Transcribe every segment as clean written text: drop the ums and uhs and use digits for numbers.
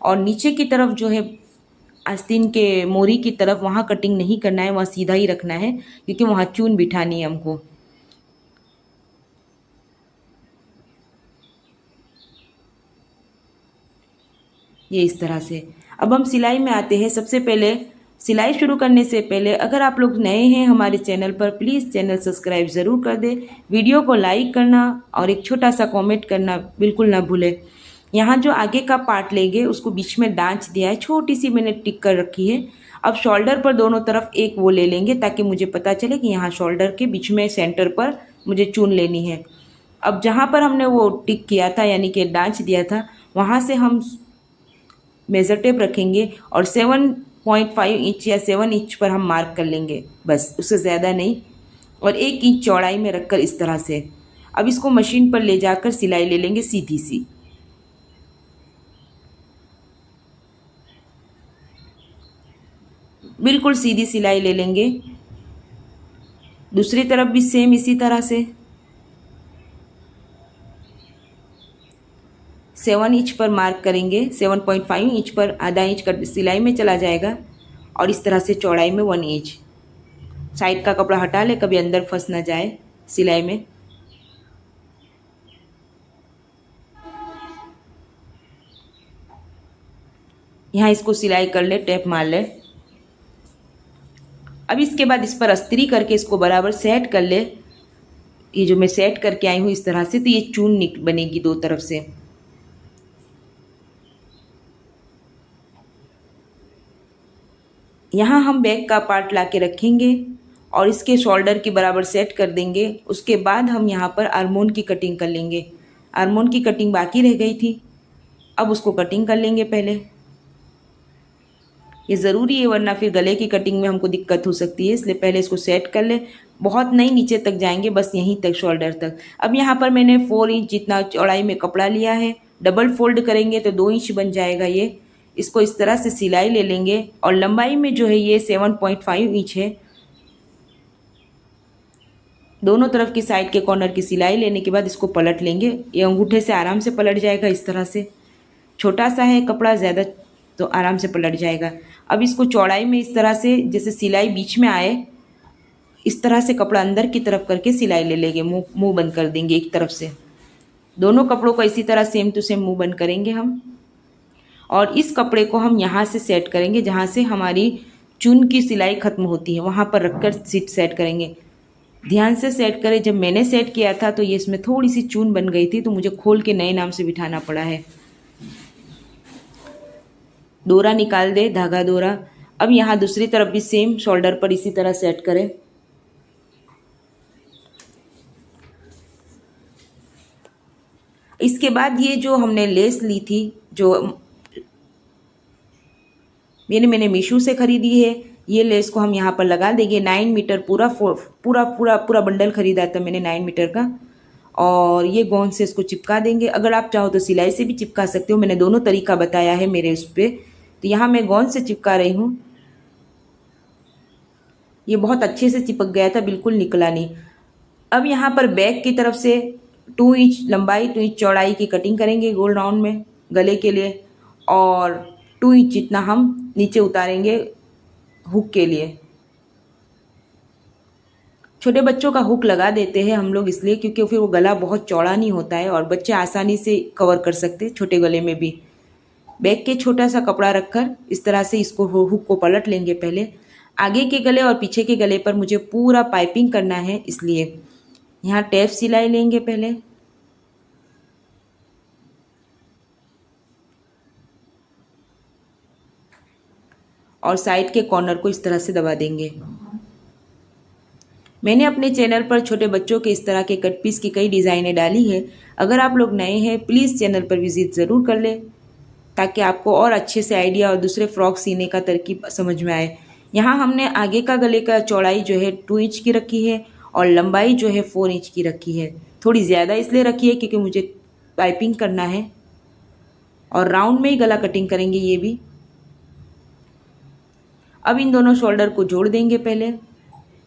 और नीचे की तरफ जो है आस्तीन के मोरी की तरफ वहाँ कटिंग नहीं करना है, वहाँ सीधा ही रखना है क्योंकि वहाँ चून बिठानी है हमको। ये इस तरह से। अब हम सिलाई में आते हैं। सबसे पहले सिलाई शुरू करने से पहले अगर आप लोग नए हैं हमारे चैनल पर, प्लीज़ चैनल सब्सक्राइब ज़रूर कर दें, वीडियो को लाइक करना और एक छोटा सा कमेंट करना बिल्कुल ना भूलें। यहाँ जो आगे का पार्ट लेंगे उसको बीच में डांच दिया है, छोटी सी मैंने टिक कर रखी है। अब शोल्डर पर दोनों तरफ एक वो ले लेंगे ताकि मुझे पता चले कि यहाँ शोल्डर के बीच में सेंटर पर मुझे चून लेनी है। अब जहाँ पर हमने वो टिक किया था यानी कि डांच दिया था, वहाँ से हम मेज़र टेप रखेंगे और 7.5 इंच या 7 इंच पर हम मार्क कर लेंगे, बस उससे ज़्यादा नहीं, और 1 इंच चौड़ाई में रखकर इस तरह से। अब इसको मशीन पर ले जाकर सिलाई ले लेंगे सीधी सी। बिल्कुल सीधी सिलाई ले लेंगे। दूसरी तरफ भी सेम इसी तरह से 7 इंच पर मार्क करेंगे, 7.5 इंच पर आधा इंच का सिलाई में चला जाएगा और इस तरह से चौड़ाई में 1 इंच। साइड का कपड़ा हटा ले, कभी अंदर फंस ना जाए सिलाई में। यहाँ इसको सिलाई कर ले, टेप मार ले। अब इसके बाद इस पर अस्त्री करके इसको बराबर सेट कर ले। ये जो मैं सेट करके आई हूँ इस तरह से, तो ये चून बनेगी दो तरफ से। यहाँ हम बैक का पार्ट ला के रखेंगे और इसके शोल्डर के बराबर सेट कर देंगे। उसके बाद हम यहाँ पर आर्मोन की कटिंग कर लेंगे। आर्मोन की कटिंग बाकी रह गई थी, अब उसको कटिंग कर लेंगे पहले। ये ज़रूरी है वरना फिर गले की कटिंग में हमको दिक्कत हो सकती है, इसलिए पहले इसको सेट कर ले। बहुत नहीं नीचे तक जाएंगे, बस यहीं तक शोल्डर तक। अब यहाँ पर मैंने 4 इंच जितना चौड़ाई में कपड़ा लिया है, डबल फोल्ड करेंगे तो 2 इंच बन जाएगा ये। इसको इस तरह से सिलाई ले लेंगे और लंबाई में जो है ये 7.5 इंच है। दोनों तरफ की साइड के कॉर्नर की सिलाई लेने के बाद इसको पलट लेंगे। ये अंगूठे से आराम से पलट जाएगा इस तरह से। छोटा सा है कपड़ा, ज़्यादा तो आराम से पलट जाएगा। अब इसको चौड़ाई में इस तरह से, जैसे सिलाई बीच में आए इस तरह से कपड़ा अंदर की तरफ करके सिलाई ले लेंगे। मुंह बंद कर देंगे एक तरफ से। दोनों कपड़ों को इसी तरह सेम टू सेम मुंह बंद करेंगे हम। और इस कपड़े को हम यहाँ से सेट करेंगे, जहाँ से हमारी चुन की सिलाई खत्म होती है वहाँ पर रखकर सीट सेट करेंगे। ध्यान से सेट करें। जब मैंने सेट किया था तो ये इसमें थोड़ी सी चून बन गई थी, तो मुझे खोल के नए नाम से बिठाना पड़ा है। डोरा निकाल दे, धागा डोरा। अब यहाँ दूसरी तरफ भी सेम शोल्डर पर इसी तरह सेट करें। इसके बाद ये जो हमने लेस ली थी, जो मैंने मीशो से खरीदी है, ये लेस को हम यहाँ पर लगा देंगे। 9 मीटर पूरा पूरा पूरा पूरा बंडल खरीदा था मैंने 9 मीटर का। और ये गोंद से इसको चिपका देंगे। अगर आप चाहो तो सिलाई से भी चिपका सकते हो, मैंने दोनों तरीका बताया है मेरे उस पर। तो यहाँ मैं गोंद से चिपका रही हूँ। ये बहुत अच्छे से चिपक गया था, बिल्कुल निकला नहीं। अब यहाँ पर बैक की तरफ से 2 इंच लंबाई 2 इंच चौड़ाई की कटिंग करेंगे गोल राउंड में गले के लिए, और 2 इंच जितना हम नीचे उतारेंगे हुक के लिए। छोटे बच्चों का हुक लगा देते हैं हम लोग इसलिए क्योंकि फिर वो गला बहुत चौड़ा नहीं होता है और बच्चे आसानी से कवर कर सकते हैं छोटे गले में भी। बैक के छोटा सा कपड़ा रखकर इस तरह से इसको हुक को पलट लेंगे पहले। आगे के गले और पीछे के गले पर मुझे पूरा पाइपिंग करना है, इसलिए यहाँ टेप सिलाई लेंगे पहले। और साइड के कॉर्नर को इस तरह से दबा देंगे। मैंने अपने चैनल पर छोटे बच्चों के इस तरह के कट पीस की कई डिज़ाइनें डाली है। अगर आप लोग नए हैं प्लीज़ चैनल पर विजिट ज़रूर कर लें ताकि आपको और अच्छे से आइडिया और दूसरे फ्रॉक सीने का तरकीब समझ में आए। यहाँ हमने आगे का गले का चौड़ाई जो है 2 इंच की रखी है और लंबाई जो है 4 इंच की रखी है। थोड़ी ज़्यादा इसलिए रखी है क्योंकि मुझे पाइपिंग करना है और राउंड में ही गला कटिंग करेंगे ये भी। अब इन दोनों शोल्डर को जोड़ देंगे पहले।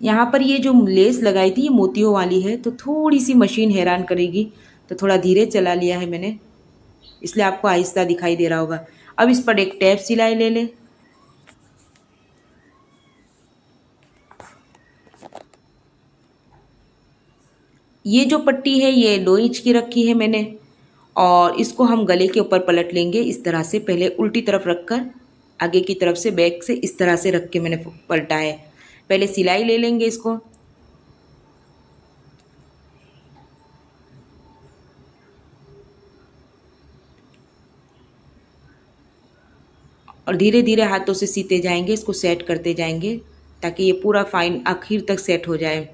यहाँ पर ये जो लेस लगाई थी ये मोतियों वाली है, तो थोड़ी सी मशीन हैरान करेगी, तो थोड़ा धीरे चला लिया है मैंने, इसलिए आपको आहिस्ता दिखाई दे रहा होगा। अब इस पर एक टैप सिलाई ले लें। ये जो पट्टी है ये 2 इंच की रखी है मैंने, और इसको हम गले के ऊपर पलट लेंगे इस तरह से। पहले उल्टी तरफ रखकर आगे की तरफ से बैक से इस तरह से रख के मैंने पलटा है। पहले सिलाई ले लेंगे इसको। और धीरे धीरे हाथों से सीते जाएंगे, इसको सेट करते जाएंगे ताकि ये पूरा फाइन आखिर तक सेट हो जाए।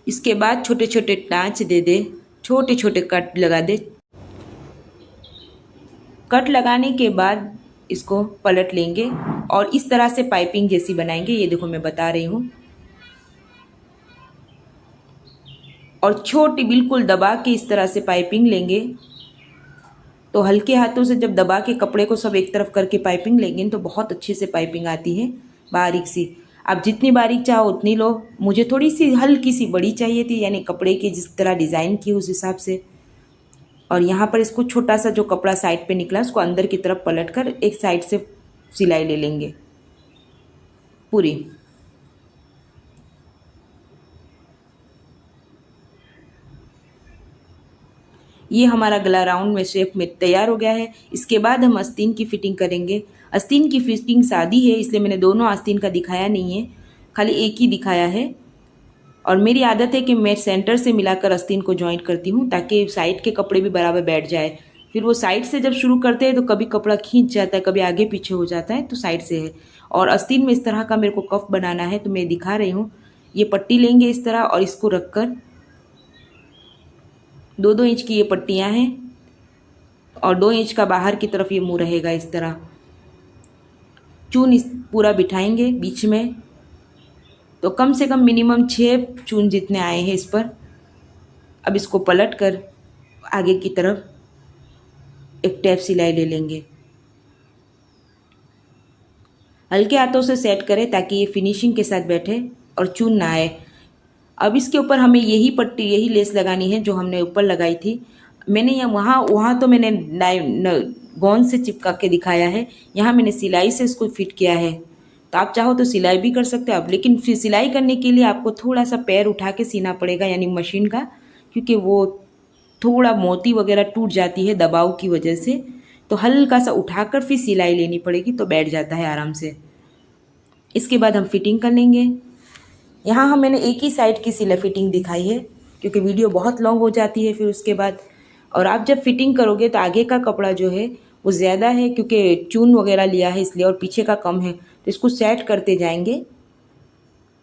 इसके बाद छोटे छोटे टाँच दे दे, छोटे छोटे कट लगा दे। कट लगाने के बाद इसको पलट लेंगे और इस तरह से पाइपिंग जैसी बनाएंगे। ये देखो मैं बता रही हूँ। और छोटी बिल्कुल दबा के इस तरह से पाइपिंग लेंगे। तो हल्के हाथों से जब दबा के कपड़े को सब एक तरफ करके पाइपिंग लेंगे तो बहुत अच्छे से पाइपिंग आती है, बारीक सी। आप जितनी बारीक चाहो उतनी लो। मुझे थोड़ी सी हल्की सी बड़ी चाहिए थी, यानी कपड़े की जिस तरह डिज़ाइन की उस हिसाब से। और यहाँ पर इसको छोटा सा जो कपड़ा साइड पे निकला उसको अंदर की तरफ पलट कर एक साइड से सिलाई ले लेंगे पूरी। ये हमारा गला राउंड में शेप में तैयार हो गया है। इसके बाद हम आस्तीन की फिटिंग करेंगे। आस्तीन की फिटिंग सादी है, इसलिए मैंने दोनों आस्तीन का दिखाया नहीं है, खाली एक ही दिखाया है। और मेरी आदत है कि मैं सेंटर से मिलाकर आस्तीन को जॉइंट करती हूँ ताकि साइड के कपड़े भी बराबर बैठ जाए। फिर वो साइड से जब शुरू करते हैं तो कभी कपड़ा खींच जाता है, कभी आगे पीछे हो जाता है, तो साइड से है। और आस्तीन में इस तरह का मेरे को कफ बनाना है तो मैं दिखा रही हूँ। ये पट्टी लेंगे इस तरह और इसको रखकर 2-2 इंच की ये पट्टियाँ हैं और 2 इंच का बाहर की तरफ ये मुँह रहेगा। इस तरह चून इस पूरा बिठाएंगे बीच में, तो कम से कम मिनिमम 6 चून जितने आए हैं इस पर। अब इसको पलट कर आगे की तरफ एक टैप सिलाई ले लेंगे। हल्के हाथों से सेट करें ताकि ये फिनिशिंग के साथ बैठे और चून ना आए। अब इसके ऊपर हमें यही पट्टी, यही लेस लगानी है जो हमने ऊपर लगाई थी। मैंने यहाँ वहाँ तो मैंने गोंद से चिपका के दिखाया है, यहाँ मैंने सिलाई से इसको फिट किया है। तो आप चाहो तो सिलाई भी कर सकते हो आप, लेकिन फिर सिलाई करने के लिए आपको थोड़ा सा पैर उठा के सीना पड़ेगा, यानी मशीन का, क्योंकि वो थोड़ा मोती वगैरह टूट जाती है दबाव की वजह से। तो हल्का सा उठाकर फिर सिलाई लेनी पड़ेगी तो बैठ जाता है आराम से। इसके बाद हम फिटिंग कर लेंगे। यहाँ हम मैंने एक ही साइड की सिलाई फिटिंग दिखाई है क्योंकि वीडियो बहुत लॉन्ग हो जाती है फिर उसके बाद। और आप जब फिटिंग करोगे तो आगे का कपड़ा जो है वो ज़्यादा है क्योंकि चून वगैरह लिया है इसलिए, और पीछे का कम है, तो इसको सेट करते जाएंगे।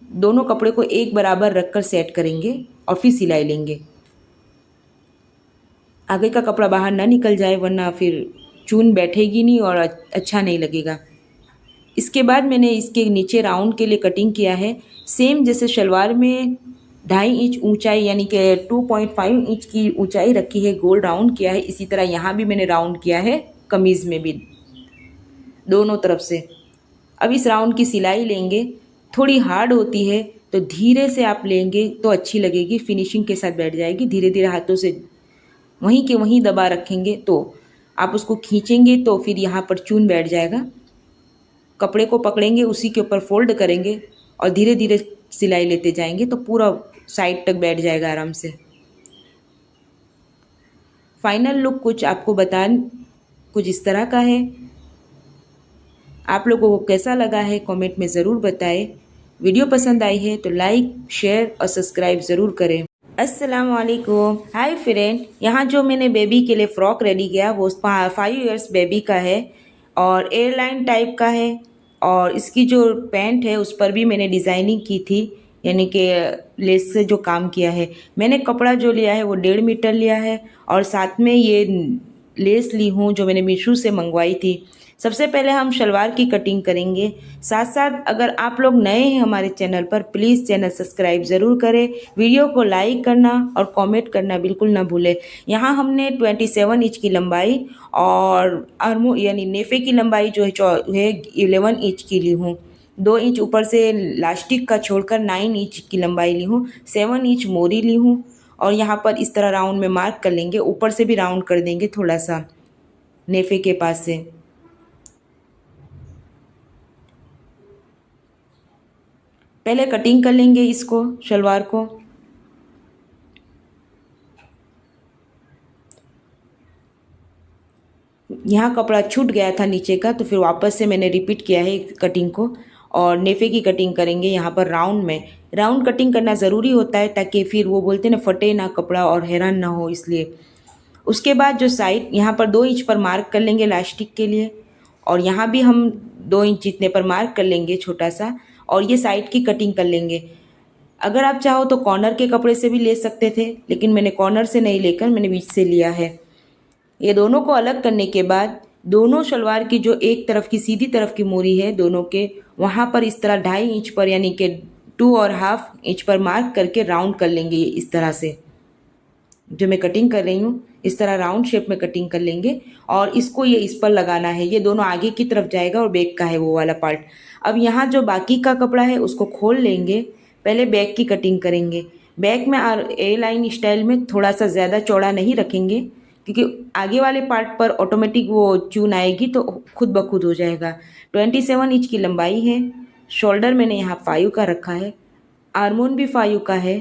दोनों कपड़े को एक बराबर रखकर सेट करेंगे और फिर सिलाई लेंगे। आगे का कपड़ा बाहर ना निकल जाए वरना फिर चून बैठेगी नहीं और अच्छा नहीं लगेगा। इसके बाद मैंने इसके नीचे राउंड के लिए कटिंग किया है, सेम जैसे शलवार में 2.5 इंच ऊंचाई यानी कि 2.5 इंच की ऊंचाई रखी है, गोल राउंड किया है। इसी तरह यहाँ भी मैंने राउंड किया है, कमीज़ में भी दोनों तरफ से। अब इस राउंड की सिलाई लेंगे, थोड़ी हार्ड होती है तो धीरे से आप लेंगे तो अच्छी लगेगी, फिनिशिंग के साथ बैठ जाएगी। धीरे धीरे हाथों से वहीं के वहीं दबा रखेंगे तो आप उसको खींचेंगे तो फिर यहाँ पर चून बैठ जाएगा। कपड़े को पकड़ेंगे, उसी के ऊपर फोल्ड करेंगे और धीरे धीरे सिलाई लेते जाएंगे तो पूरा साइड तक बैठ जाएगा आराम से। फाइनल लुक कुछ आपको कुछ इस तरह का है। आप लोगों को कैसा लगा है कमेंट में ज़रूर बताएं। वीडियो पसंद आई है तो लाइक, शेयर और सब्सक्राइब ज़रूर करें। अस्सलाम वालेकुम। हाय फ्रेंड, यहाँ जो मैंने बेबी के लिए फ़्रॉक रेडी किया वो 5 इयर्स बेबी का है और एयरलाइन टाइप का है। और इसकी जो पैंट है उस पर भी मैंने डिज़ाइनिंग की थी, यानी कि लेस से जो काम किया है। मैंने कपड़ा जो लिया है वो 1.5 मीटर लिया है और साथ में ये लेस ली हूँ जो मैंने मीशो से मंगवाई थी। सबसे पहले हम शलवार की कटिंग करेंगे। साथ साथ अगर आप लोग नए हैं हमारे चैनल पर, प्लीज़ चैनल सब्सक्राइब ज़रूर करें, वीडियो को लाइक करना और कमेंट करना बिल्कुल ना भूलें। यहाँ हमने 27 इंच की लंबाई और आर्मो यानी नेफे की लंबाई जो है 11 इंच की ली हूँ। 2 इंच ऊपर से लास्टिक का छोड़कर 9 इंच की लंबाई ली हूँ, 7 इंच मोरी ली हूँ और यहाँ पर इस तरह राउंड में मार्क कर लेंगे। ऊपर से भी राउंड कर देंगे थोड़ा सा नेफे के पास से। पहले कटिंग कर लेंगे इसको, शलवार को। यहाँ कपड़ा छूट गया था नीचे का, तो फिर वापस से मैंने रिपीट किया है कटिंग को। और नेफे की कटिंग करेंगे यहाँ पर राउंड में। राउंड कटिंग करना ज़रूरी होता है ताकि फिर वो बोलते ना फटे ना कपड़ा और हैरान ना हो, इसलिए। उसके बाद जो साइड यहाँ पर 2 इंच पर मार्क कर लेंगे लास्टिक के लिए, और यहाँ भी हम 2 इंच जितने पर मार्क कर लेंगे छोटा सा, और ये साइड की कटिंग कर लेंगे। अगर आप चाहो तो कॉर्नर के कपड़े से भी ले सकते थे, लेकिन मैंने कॉर्नर से नहीं लेकर मैंने बीच से लिया है। ये दोनों को अलग करने के बाद दोनों शलवार की जो एक तरफ की सीधी तरफ की मोरी है दोनों के, वहाँ पर इस तरह 2.5 इंच पर यानी कि 2.5 इंच पर मार्क करके राउंड कर लेंगे। ये इस तरह से जो मैं कटिंग कर रही हूँ इस तरह राउंड शेप में कटिंग कर लेंगे, और इसको ये इस पर लगाना है। ये दोनों आगे की तरफ जाएगा और बैक का है वो वाला पार्ट। अब यहाँ जो बाकी का कपड़ा है उसको खोल लेंगे। पहले बैक की कटिंग करेंगे। बैक में ए लाइन स्टाइल में थोड़ा सा ज़्यादा चौड़ा नहीं रखेंगे, क्योंकि आगे वाले पार्ट पर ऑटोमेटिक वो चून आएगी तो खुद ब खुद हो जाएगा। 27 इंच की लंबाई है। शोल्डर मैंने यहाँ 5 का रखा है, आर्मोन भी 5 का है।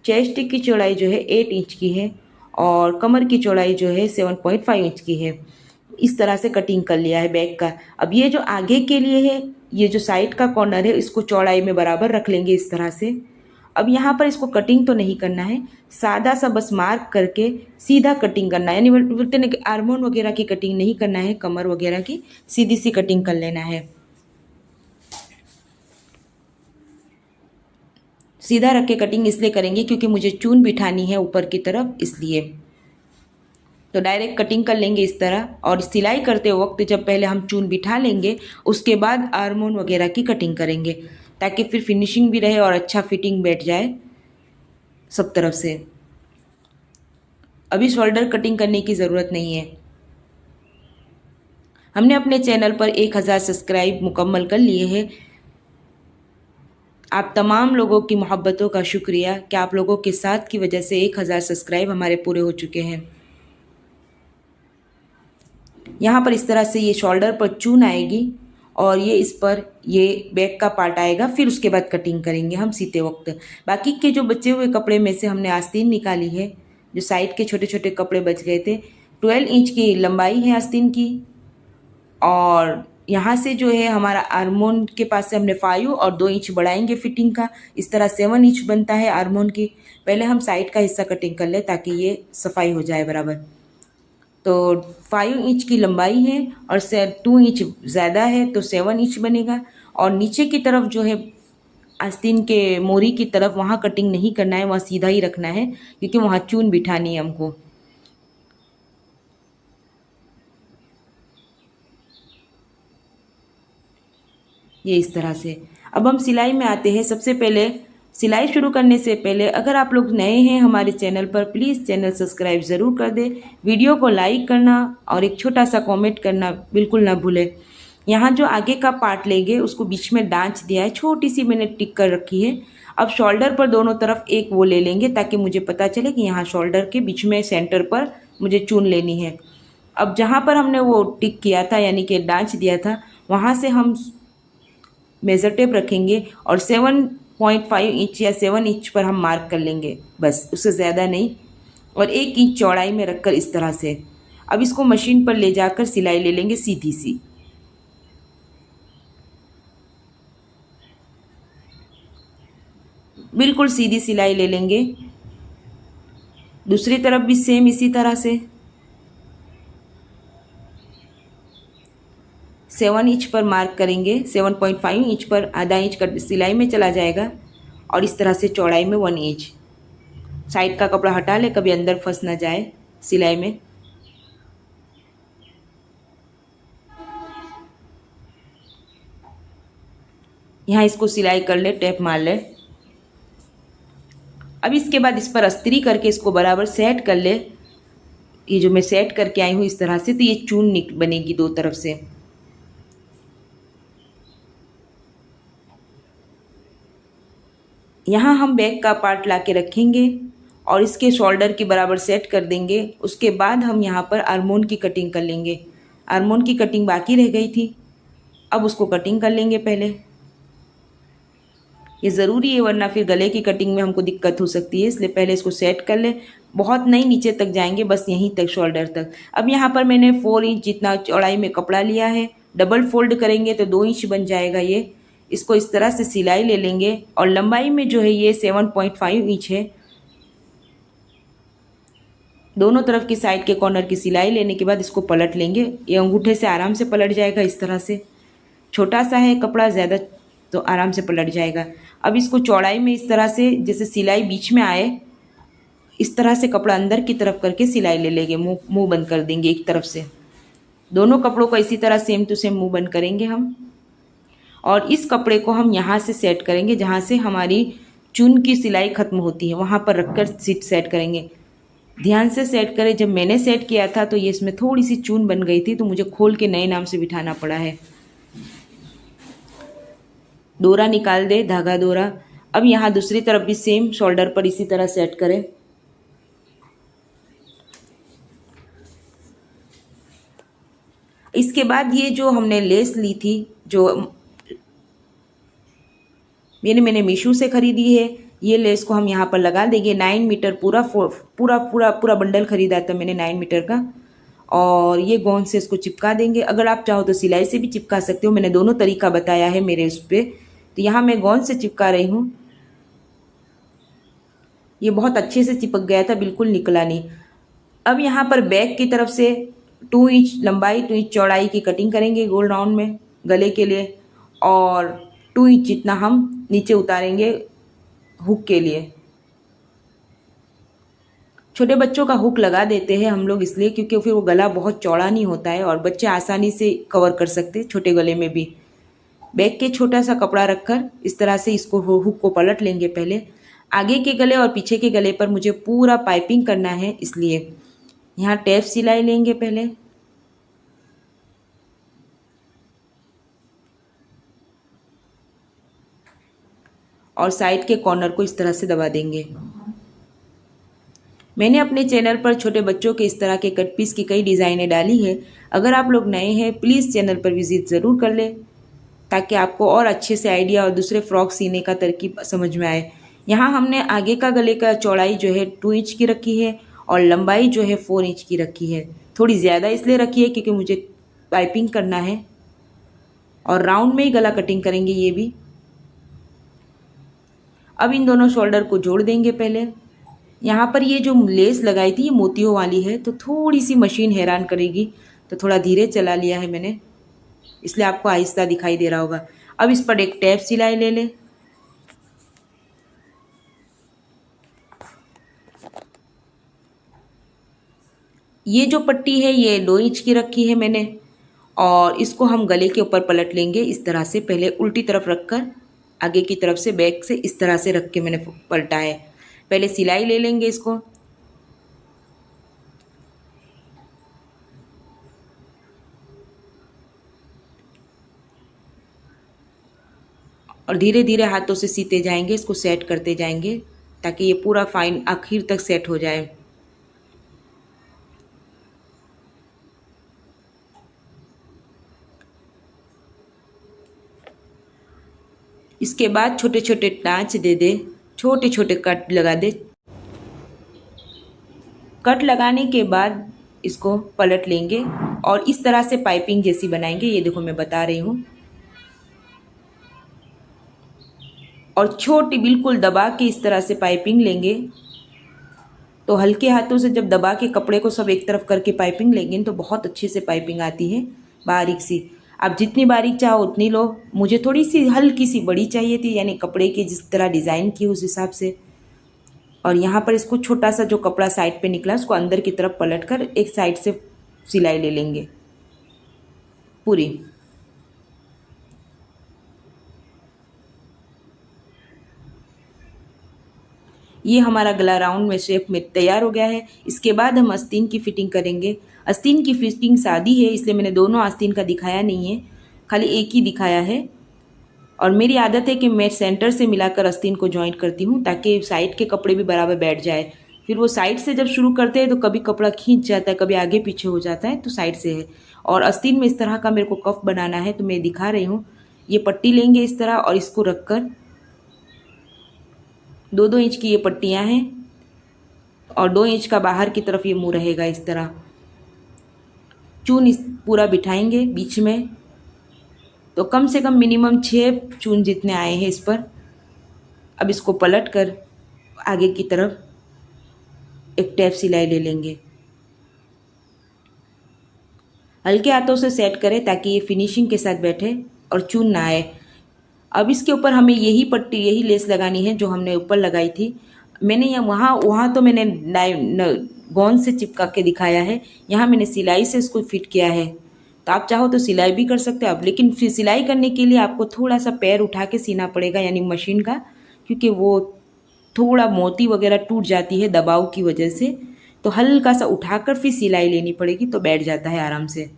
चेस्ट की चौड़ाई जो है 8 इंच की है, और कमर की चौड़ाई जो है 7.5 इंच की है। इस तरह से कटिंग कर लिया है बैक का। अब ये जो आगे के लिए है, ये जो साइड का कॉर्नर है इसको चौड़ाई में बराबर रख लेंगे इस तरह से। अब यहाँ पर इसको कटिंग तो नहीं करना है, सादा सा बस मार्क करके सीधा कटिंग करना है, यानी बोलते ना कि आर्मोन वगैरह की कटिंग नहीं करना है, कमर वगैरह की सीधी सी कटिंग कर लेना है। सीधा रख के कटिंग इसलिए करेंगे क्योंकि मुझे चून बिठानी है ऊपर की तरफ, इसलिए। तो डायरेक्ट कटिंग कर लेंगे इस तरह, और सिलाई करते वक्त जब पहले हम चून बिठा लेंगे उसके बाद आर्मोन वगैरह की कटिंग करेंगे, ताकि फिर फिनिशिंग भी रहे और अच्छा फिटिंग बैठ जाए सब तरफ से। अभी शोल्डर कटिंग करने की ज़रूरत नहीं है। हमने अपने चैनल पर 1000 सब्सक्राइब मुकम्मल कर लिए हैं। आप तमाम लोगों की मोहब्बतों का शुक्रिया कि आप लोगों के साथ की वजह से 1000 सब्सक्राइब हमारे पूरे हो चुके हैं। यहाँ पर इस तरह से ये शोल्डर पर चून आएगी और ये इस पर ये बैक का पार्ट आएगा। फिर उसके बाद कटिंग करेंगे हम सीते वक्त। बाकी के जो बचे हुए कपड़े में से हमने आस्तीन निकाली है, जो साइड के छोटे छोटे कपड़े बच गए थे। 12 इंच की लंबाई है आस्तीन की, और यहाँ से जो है हमारा आर्मोन के पास से हमने 5 और 2 इंच बढ़ाएंगे फिटिंग का। इस तरह 7 इंच बनता है आर्मोन की। पहले हम साइड का हिस्सा कटिंग कर ले ताकि ये सफाई हो जाए बराबर। तो 5 इंच की लंबाई है और 2 इंच ज़्यादा है तो 7 इंच बनेगा। और नीचे की तरफ जो है आस्तीन के मोरी की तरफ, वहाँ कटिंग नहीं करना है, वहाँ सीधा ही रखना है क्योंकि वहाँ चून बिठानी है हमको। ये इस तरह से। अब हम सिलाई में आते हैं। सबसे पहले सिलाई शुरू करने से पहले अगर आप लोग नए हैं हमारे चैनल पर, प्लीज़ चैनल सब्सक्राइब ज़रूर कर दें। वीडियो को लाइक करना और एक छोटा सा कमेंट करना बिल्कुल ना भूलें। यहाँ जो आगे का पार्ट लेंगे उसको बीच में डांच दिया है, छोटी सी मैंने टिक कर रखी है। अब शोल्डर पर दोनों तरफ एक वो ले लेंगे ताकि मुझे पता चले कि यहाँ शोल्डर के बीच में सेंटर पर मुझे चून लेनी है। अब जहाँ पर हमने वो टिक किया था यानी कि डांच दिया था, वहाँ से हम मेज़र टेप रखेंगे और 7.5 इंच या 7 इंच पर हम मार्क कर लेंगे, बस उससे ज़्यादा नहीं। और 1 इंच चौड़ाई में रखकर इस तरह से। अब इसको मशीन पर ले जाकर सिलाई ले लेंगे सीधी सी। बिल्कुल सीधी सिलाई ले लेंगे। दूसरी तरफ भी सेम इसी तरह से 7 इंच पर मार्क करेंगे। 7.5 इंच पर आधा इंच का सिलाई में चला जाएगा और इस तरह से चौड़ाई में 1 इंच। साइड का कपड़ा हटा ले, कभी अंदर फंस ना जाए सिलाई में। यहाँ इसको सिलाई कर ले, टेप मार ले। अब इसके बाद इस पर अस्त्री करके इसको बराबर सेट कर ले। ये जो मैं सेट करके आई हूँ इस तरह से, तो ये चून बनेगी दो तरफ से। यहाँ हम बैक का पार्ट ला के रखेंगे और इसके शोल्डर के बराबर सेट कर देंगे। उसके बाद हम यहाँ पर आर्मोन की कटिंग कर लेंगे। आर्मोन की कटिंग बाकी रह गई थी, अब उसको कटिंग कर लेंगे पहले। ये ज़रूरी है वरना फिर गले की कटिंग में हमको दिक्कत हो सकती है, इसलिए पहले इसको सेट कर लें। बहुत नहीं नीचे तक जाएंगे, बस यहीं तक शोल्डर तक। अब यहाँ पर मैंने 4 इंच जितना चौड़ाई में कपड़ा लिया है, डबल फोल्ड करेंगे तो 2 इंच बन जाएगा ये। इसको इस तरह से सिलाई ले लेंगे और लंबाई में जो है ये 7.5 इंच है। दोनों तरफ की साइड के कॉर्नर की सिलाई लेने के बाद इसको पलट लेंगे। ये अंगूठे से आराम से पलट जाएगा इस तरह से। छोटा सा है कपड़ा, ज़्यादा तो आराम से पलट जाएगा। अब इसको चौड़ाई में इस तरह से, जैसे सिलाई बीच में आए इस तरह से कपड़ा अंदर की तरफ करके सिलाई ले लेंगे। मुंह बंद कर देंगे एक तरफ से। दोनों कपड़ों को इसी तरह सेम टू सेम मुंह बंद करेंगे हम। और इस कपड़े को हम यहाँ से सेट करेंगे, जहाँ से हमारी चुन की सिलाई खत्म होती है वहाँ पर रखकर सीट सेट करेंगे। ध्यान से सेट करें। जब मैंने सेट किया था तो ये इसमें थोड़ी सी चून बन गई थी, तो मुझे खोल के नए नाम से बिठाना पड़ा है। डोरा निकाल दे, धागा डोरा। अब यहाँ दूसरी तरफ भी सेम शोल्डर पर इसी तरह सेट करें। इसके बाद ये जो हमने लेस ली थी, जो मैंने मीशो से खरीदी है, ये लेस को हम यहाँ पर लगा देंगे। 9 मीटर पूरा पूरा पूरा पूरा बंडल खरीदा था मैंने 9 मीटर का। और ये गोंद से इसको चिपका देंगे। अगर आप चाहो तो सिलाई से भी चिपका सकते हो, मैंने दोनों तरीका बताया है मेरे उस पर। तो यहाँ मैं गोंद से चिपका रही हूँ। ये बहुत अच्छे से चिपक गया था, बिल्कुल निकला नहीं। अब यहाँ पर बैक की तरफ से 2 इंच लंबाई 2 इंच चौड़ाई की कटिंग करेंगे गोल राउंड में गले के लिए, और 2 इंच जितना हम नीचे उतारेंगे हुक के लिए। छोटे बच्चों का हुक लगा देते हैं हम लोग इसलिए क्योंकि फिर वो गला बहुत चौड़ा नहीं होता है और बच्चे आसानी से कवर कर सकते हैं छोटे गले में भी। बैक के छोटा सा कपड़ा रखकर इस तरह से इसको हुक को पलट लेंगे पहले। आगे के गले और पीछे के गले पर मुझे पूरा पाइपिंग करना है, इसलिए यहाँ टेप सिलाई लेंगे पहले। और साइड के कॉर्नर को इस तरह से दबा देंगे। मैंने अपने चैनल पर छोटे बच्चों के इस तरह के कट पीस की कई डिज़ाइनें डाली है। अगर आप लोग नए हैं प्लीज़ चैनल पर विजिट ज़रूर कर लें, ताकि आपको और अच्छे से आइडिया और दूसरे फ्रॉक सीने का तरकीब समझ में आए। यहाँ हमने आगे का गले का चौड़ाई जो है 2 इंच की रखी है और लंबाई जो है 4 इंच की रखी है। थोड़ी ज़्यादा इसलिए रखी है क्योंकि मुझे पाइपिंग करना है और राउंड में ही गला कटिंग करेंगे ये भी। अब इन दोनों शोल्डर को जोड़ देंगे पहले। यहाँ पर ये जो लेस लगाई थी ये मोतियों वाली है, तो थोड़ी सी मशीन हैरान करेगी, तो थोड़ा धीरे चला लिया है मैंने, इसलिए आपको आहिस्ता दिखाई दे रहा होगा। अब इस पर एक टैप सिलाई ले लें। ये जो पट्टी है ये 2 इंच की रखी है मैंने, और इसको हम गले के ऊपर पलट लेंगे इस तरह से। पहले उल्टी तरफ रखकर आगे की तरफ से बैक से इस तरह से रख के मैंने पलटा है। पहले सिलाई ले लेंगे इसको। और धीरे धीरे हाथों से सीते जाएंगे, इसको सेट करते जाएंगे ताकि ये पूरा फाइन आखिर तक सेट हो जाए। इसके बाद छोटे छोटे टाँच दे दे, छोटे छोटे कट लगा दे। कट लगाने के बाद इसको पलट लेंगे और इस तरह से पाइपिंग जैसी बनाएंगे। ये देखो मैं बता रही हूँ। और छोटी बिल्कुल दबा के इस तरह से पाइपिंग लेंगे, तो हल्के हाथों से जब दबा के कपड़े को सब एक तरफ करके पाइपिंग लेंगे तो बहुत अच्छे से पाइपिंग आती है, बारीक सी। आप जितनी बारीक चाहो उतनी लो। मुझे थोड़ी सी हल्की सी बड़ी चाहिए थी, यानी कपड़े की जिस तरह डिज़ाइन की उस हिसाब से। और यहाँ पर इसको छोटा सा जो कपड़ा साइड पे निकला उसको अंदर की तरफ पलट कर एक साइड से सिलाई ले लेंगे पूरी। ये हमारा गला राउंड में शेप में तैयार हो गया है। इसके बाद हम आस्तीन की फिटिंग करेंगे। आस्तीन की फिटिंग सादी है, इसलिए मैंने दोनों आस्तीन का दिखाया नहीं है, खाली एक ही दिखाया है। और मेरी आदत है कि मैं सेंटर से मिलाकर आस्तीन को जॉइंट करती हूँ ताकि साइड के कपड़े भी बराबर बैठ जाए। फिर वो साइड से जब शुरू करते हैं तो कभी कपड़ा खींच जाता है, कभी आगे पीछे हो जाता है, तो साइड से है। और आस्तीन में इस तरह का मेरे को कफ बनाना है तो मैं दिखा रही हूँ। ये पट्टी लेंगे इस तरह और इसको रखकर 2-2 इंच की ये पट्टियाँ हैं और 2 इंच का बाहर की तरफ ये मुंह रहेगा। इस तरह चून इस पूरा बिठाएंगे बीच में, तो कम से कम मिनिमम 6 चून जितने आए हैं इस पर। अब इसको पलट कर आगे की तरफ एक टैप सिलाई ले लेंगे। हल्के हाथों से सेट करें ताकि ये फिनिशिंग के साथ बैठे और चून ना आए। अब इसके ऊपर हमें यही पट्टी, यही लेस लगानी है जो हमने ऊपर लगाई थी। मैंने यहाँ वहाँ तो मैंने गोंद से चिपका के दिखाया है, यहाँ मैंने सिलाई से इसको फिट किया है। तो आप चाहो तो सिलाई भी कर सकते हो आप, लेकिन फिर सिलाई करने के लिए आपको थोड़ा सा पैर उठा के सीना पड़ेगा, यानी मशीन का, क्योंकि वो थोड़ा मोती वगैरह टूट जाती है दबाव की वजह से। तो हल्का सा उठाकर फिर सिलाई लेनी पड़ेगी तो बैठ जाता है आराम से।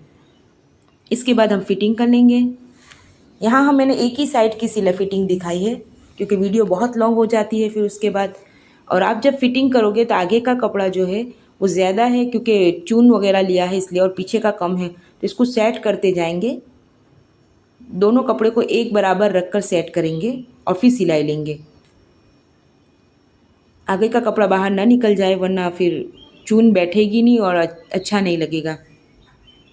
इसके बाद हम फिटिंग कर लेंगे। यहाँ हम मैंने एक ही साइड की सिलाई फिटिंग दिखाई है क्योंकि वीडियो बहुत लॉन्ग हो जाती है फिर उसके बाद। और आप जब फिटिंग करोगे तो आगे का कपड़ा जो है वो ज़्यादा है क्योंकि चून वगैरह लिया है इसलिए, और पीछे का कम है, तो इसको सेट करते जाएंगे। दोनों कपड़े को एक बराबर रखकर सेट करेंगे और फिर सिलाई लेंगे। आगे का कपड़ा बाहर ना निकल जाए वरना फिर चून बैठेगी नहीं और अच्छा नहीं लगेगा।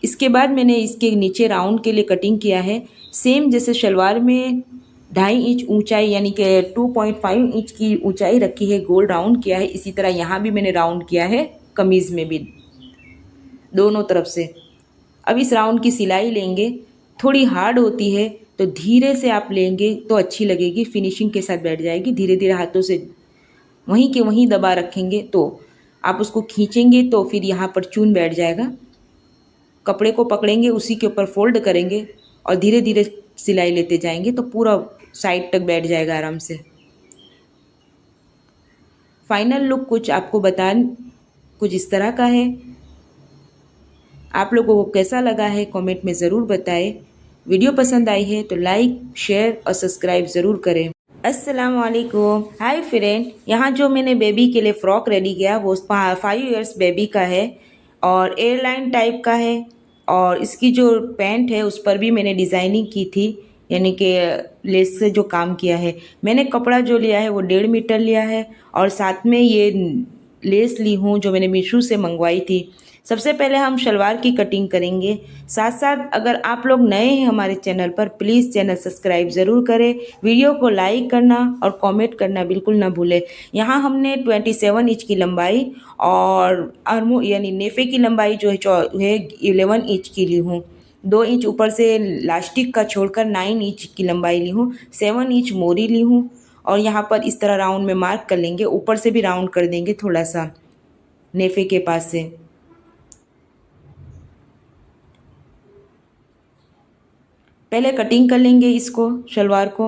इसके बाद मैंने इसके नीचे राउंड के लिए कटिंग किया है, सेम जैसे शलवार में 2.5 इंच ऊंचाई यानी कि 2.5 इंच की ऊंचाई रखी है, गोल राउंड किया है, इसी तरह यहाँ भी मैंने राउंड किया है कमीज़ में भी दोनों तरफ से। अब इस राउंड की सिलाई लेंगे, थोड़ी हार्ड होती है तो धीरे से आप लेंगे तो अच्छी लगेगी, फिनिशिंग के साथ बैठ जाएगी। धीरे धीरे हाथों से वहीं के वहीं दबा रखेंगे तो आप उसको खींचेंगे तो फिर यहाँ पर चून बैठ जाएगा। कपड़े को पकड़ेंगे, उसी के ऊपर फोल्ड करेंगे और धीरे धीरे सिलाई लेते जाएंगे तो पूरा साइड तक बैठ जाएगा आराम से। फाइनल लुक कुछ आपको कुछ इस तरह का है। आप लोगों को कैसा लगा है कमेंट में ज़रूर बताएं। वीडियो पसंद आई है तो लाइक, शेयर और सब्सक्राइब ज़रूर करें। अस्सलाम वालेकुम। हाय फ्रेंड, यहाँ जो मैंने बेबी के लिए फ़्रॉक रेडी किया वो 5 इयर्स बेबी का है और एयरलाइन टाइप का है। और इसकी जो पैंट है उस पर भी मैंने डिज़ाइनिंग की थी, यानी कि लेस से जो काम किया है। मैंने कपड़ा जो लिया है वो 1.5 मीटर लिया है और साथ में ये लेस ली हूँ जो मैंने मीशो से मंगवाई थी। सबसे पहले हम शलवार की कटिंग करेंगे। साथ साथ अगर आप लोग नए हैं हमारे चैनल पर, प्लीज़ चैनल सब्सक्राइब ज़रूर करें, वीडियो को लाइक करना और कमेंट करना बिल्कुल ना भूलें। यहाँ हमने 27 इंच की लंबाई और आर्मो यानी नेफे की लंबाई जो है 11 इंच की ली हूँ। 2 इंच ऊपर से लास्टिक का छोड़कर 9 इंच की लंबाई ली हूँ। 7 इंच मोरी ली हूँ और यहाँ पर इस तरह राउंड में मार्क कर लेंगे। ऊपर से भी राउंड कर देंगे थोड़ा सा नेफे के पास से। पहले कटिंग कर लेंगे इसको, शलवार को।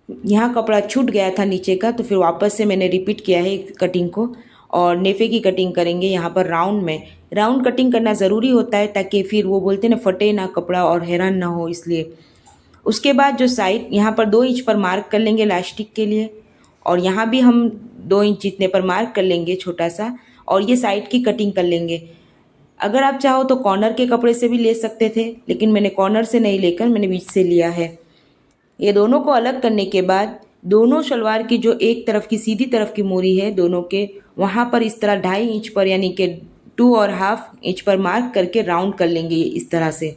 यहाँ कपड़ा छूट गया था नीचे का तो फिर वापस से मैंने रिपीट किया है कटिंग को। और नेफे की कटिंग करेंगे यहाँ पर राउंड में। राउंड कटिंग करना ज़रूरी होता है ताकि फिर वो बोलते हैं ना फटे ना कपड़ा और हैरान ना हो, इसलिए। उसके बाद जो साइड यहाँ पर 2 इंच पर मार्क कर लेंगे लास्टिक के लिए, और यहाँ भी हम 2 इंच जितने पर मार्क कर लेंगे छोटा सा, और ये साइड की कटिंग कर लेंगे। अगर आप चाहो तो कॉर्नर के कपड़े से भी ले सकते थे, लेकिन मैंने कॉर्नर से नहीं लेकर मैंने बीच से लिया है। ये दोनों को अलग करने के बाद दोनों शलवार की जो एक तरफ की सीधी तरफ की मोरी है दोनों के, वहाँ पर इस तरह 2.5 इंच पर यानी कि 2.5 इंच पर मार्क करके राउंड कर लेंगे। इस तरह से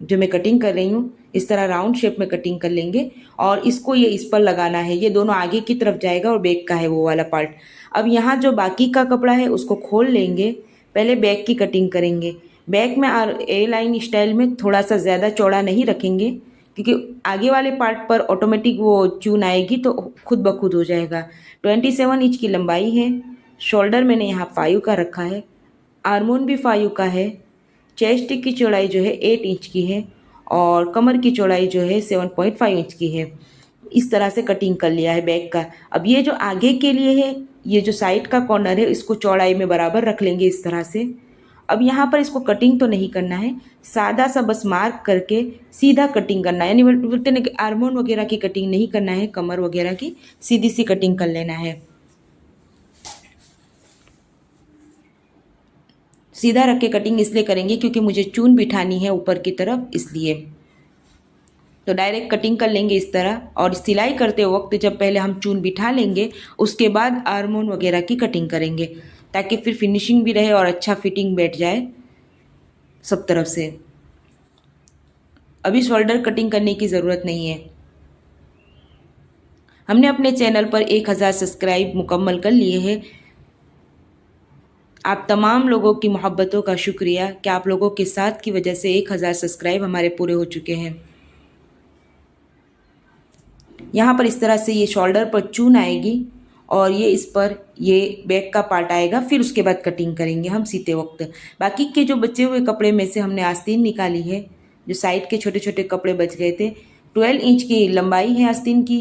जो मैं कटिंग कर रही हूँ इस तरह राउंड शेप में कटिंग कर लेंगे और इसको ये इस पर लगाना है। ये दोनों आगे की तरफ जाएगा और बैक का है वो वाला पार्ट। अब यहाँ जो बाकी का कपड़ा है उसको खोल लेंगे। पहले बैक की कटिंग करेंगे। बैक में ए लाइन स्टाइल में थोड़ा सा ज़्यादा चौड़ा नहीं रखेंगे क्योंकि आगे वाले पार्ट पर ऑटोमेटिक वो चून आएगी तो खुद ब खुद हो जाएगा। 27 इंच की लंबाई है। शोल्डर मैंने यहाँ 5 का रखा है, आर्मोन भी 5 का है। चेस्ट की चौड़ाई जो है 8 इंच की है और कमर की चौड़ाई जो है 7.5 इंच की है। इस तरह से कटिंग कर लिया है बैक का। अब ये जो आगे के लिए है, ये जो साइड का कॉर्नर है इसको चौड़ाई में बराबर रख लेंगे इस तरह से। अब यहाँ पर इसको कटिंग तो नहीं करना है, सादा सा बस मार्क करके सीधा कटिंग करना है, यानी बोलते ना कि आर्मोन वगैरह की कटिंग नहीं करना है, कमर वगैरह की सीधी सी कटिंग कर लेना है। सीधा रख के कटिंग इसलिए करेंगे क्योंकि मुझे चून बिठानी है ऊपर की तरफ, इसलिए तो डायरेक्ट कटिंग कर लेंगे इस तरह। और सिलाई करते वक्त जब पहले हम चून बिठा लेंगे उसके बाद आर्मोन वगैरह की कटिंग करेंगे, ताकि फिर फिनिशिंग भी रहे और अच्छा फिटिंग बैठ जाए सब तरफ से। अभी शोल्डर कटिंग करने की ज़रूरत नहीं है। हमने अपने चैनल पर 1000 सब्सक्राइब मुकम्मल कर लिए हैं। आप तमाम लोगों की मोहब्बतों का शुक्रिया कि आप लोगों के साथ की वजह से 1000 सब्सक्राइब हमारे पूरे हो चुके हैं। यहाँ पर इस तरह से ये शोल्डर पर चून आएगी और ये इस पर ये बैक का पार्ट आएगा, फिर उसके बाद कटिंग करेंगे हम सीते वक्त। बाकी के जो बचे हुए कपड़े में से हमने आस्तीन निकाली है, जो साइड के छोटे छोटे कपड़े बच गए थे। 12 इंच की लंबाई है आस्तीन की,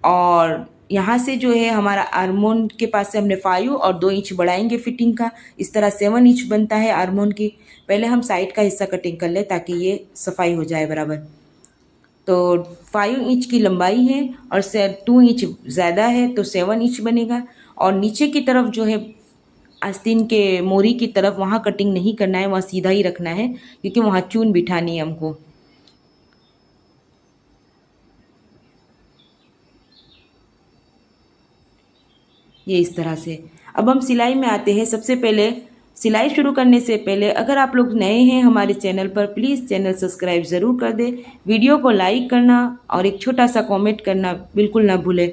और यहाँ से जो है हमारा आर्मोन के पास से हमने 5 और 2 इंच बढ़ाएंगे फिटिंग का। इस तरह 7 इंच बनता है आर्मोन की। पहले हम साइड का हिस्सा कटिंग कर ले ताकि ये सफाई हो जाए बराबर। तो 5 इंच की लंबाई है और 2 इंच ज़्यादा है तो 7 इंच बनेगा। और नीचे की तरफ जो है आस्तीन के मोरी की तरफ, वहाँ कटिंग नहीं करना है, वहाँ सीधा ही रखना है क्योंकि वहाँ चून बिठानी है हमको। ये इस तरह से। अब हम सिलाई में आते हैं। सबसे पहले सिलाई शुरू करने से पहले अगर आप लोग नए हैं हमारे चैनल पर, प्लीज़ चैनल सब्सक्राइब ज़रूर कर दें, वीडियो को लाइक करना और एक छोटा सा कमेंट करना बिल्कुल ना भूलें।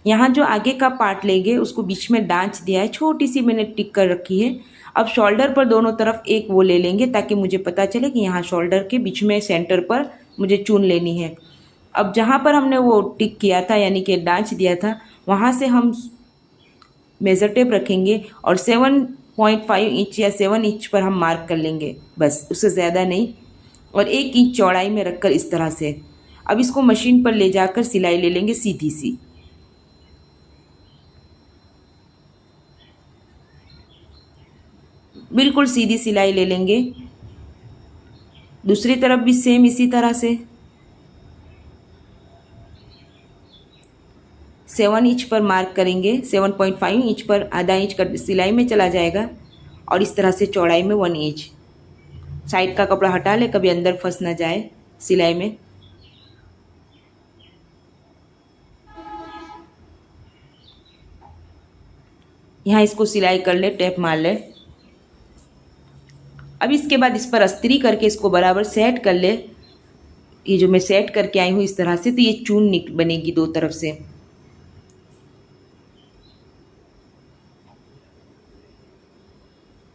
यहाँ जो आगे का पार्ट लेंगे उसको बीच में डांच दिया है, छोटी सी मैंने टिक कर रखी है। अब शोल्डर पर दोनों तरफ एक वो ले लेंगे ताकि मुझे पता चले कि यहाँ शोल्डर के बीच में सेंटर पर मुझे चून लेनी है। अब जहाँ पर हमने वो टिक किया था यानी कि डांच दिया था, वहाँ से हम मेज़र टेप रखेंगे और 7.5 इंच या 7 इंच पर हम मार्क कर लेंगे, बस उससे ज़्यादा नहीं। और 1 इंच चौड़ाई में रखकर इस तरह से अब इसको मशीन पर ले जाकर सिलाई ले लेंगे सीधी सी। बिल्कुल सीधी सिलाई ले लेंगे। दूसरी तरफ भी सेम इसी तरह से 7 इंच पर मार्क करेंगे। 7.5 इंच पर आधा इंच का सिलाई में चला जाएगा और इस तरह से चौड़ाई में 1 इंच। साइड का कपड़ा हटा ले, कभी अंदर फंस ना जाए सिलाई में। यहाँ इसको सिलाई कर ले, टेप मार ले। अब इसके बाद इस पर अस्त्री करके इसको बराबर सेट कर ले। ये जो मैं सेट करके आई हूँ इस तरह से, तो ये चून बनेगी दो तरफ से।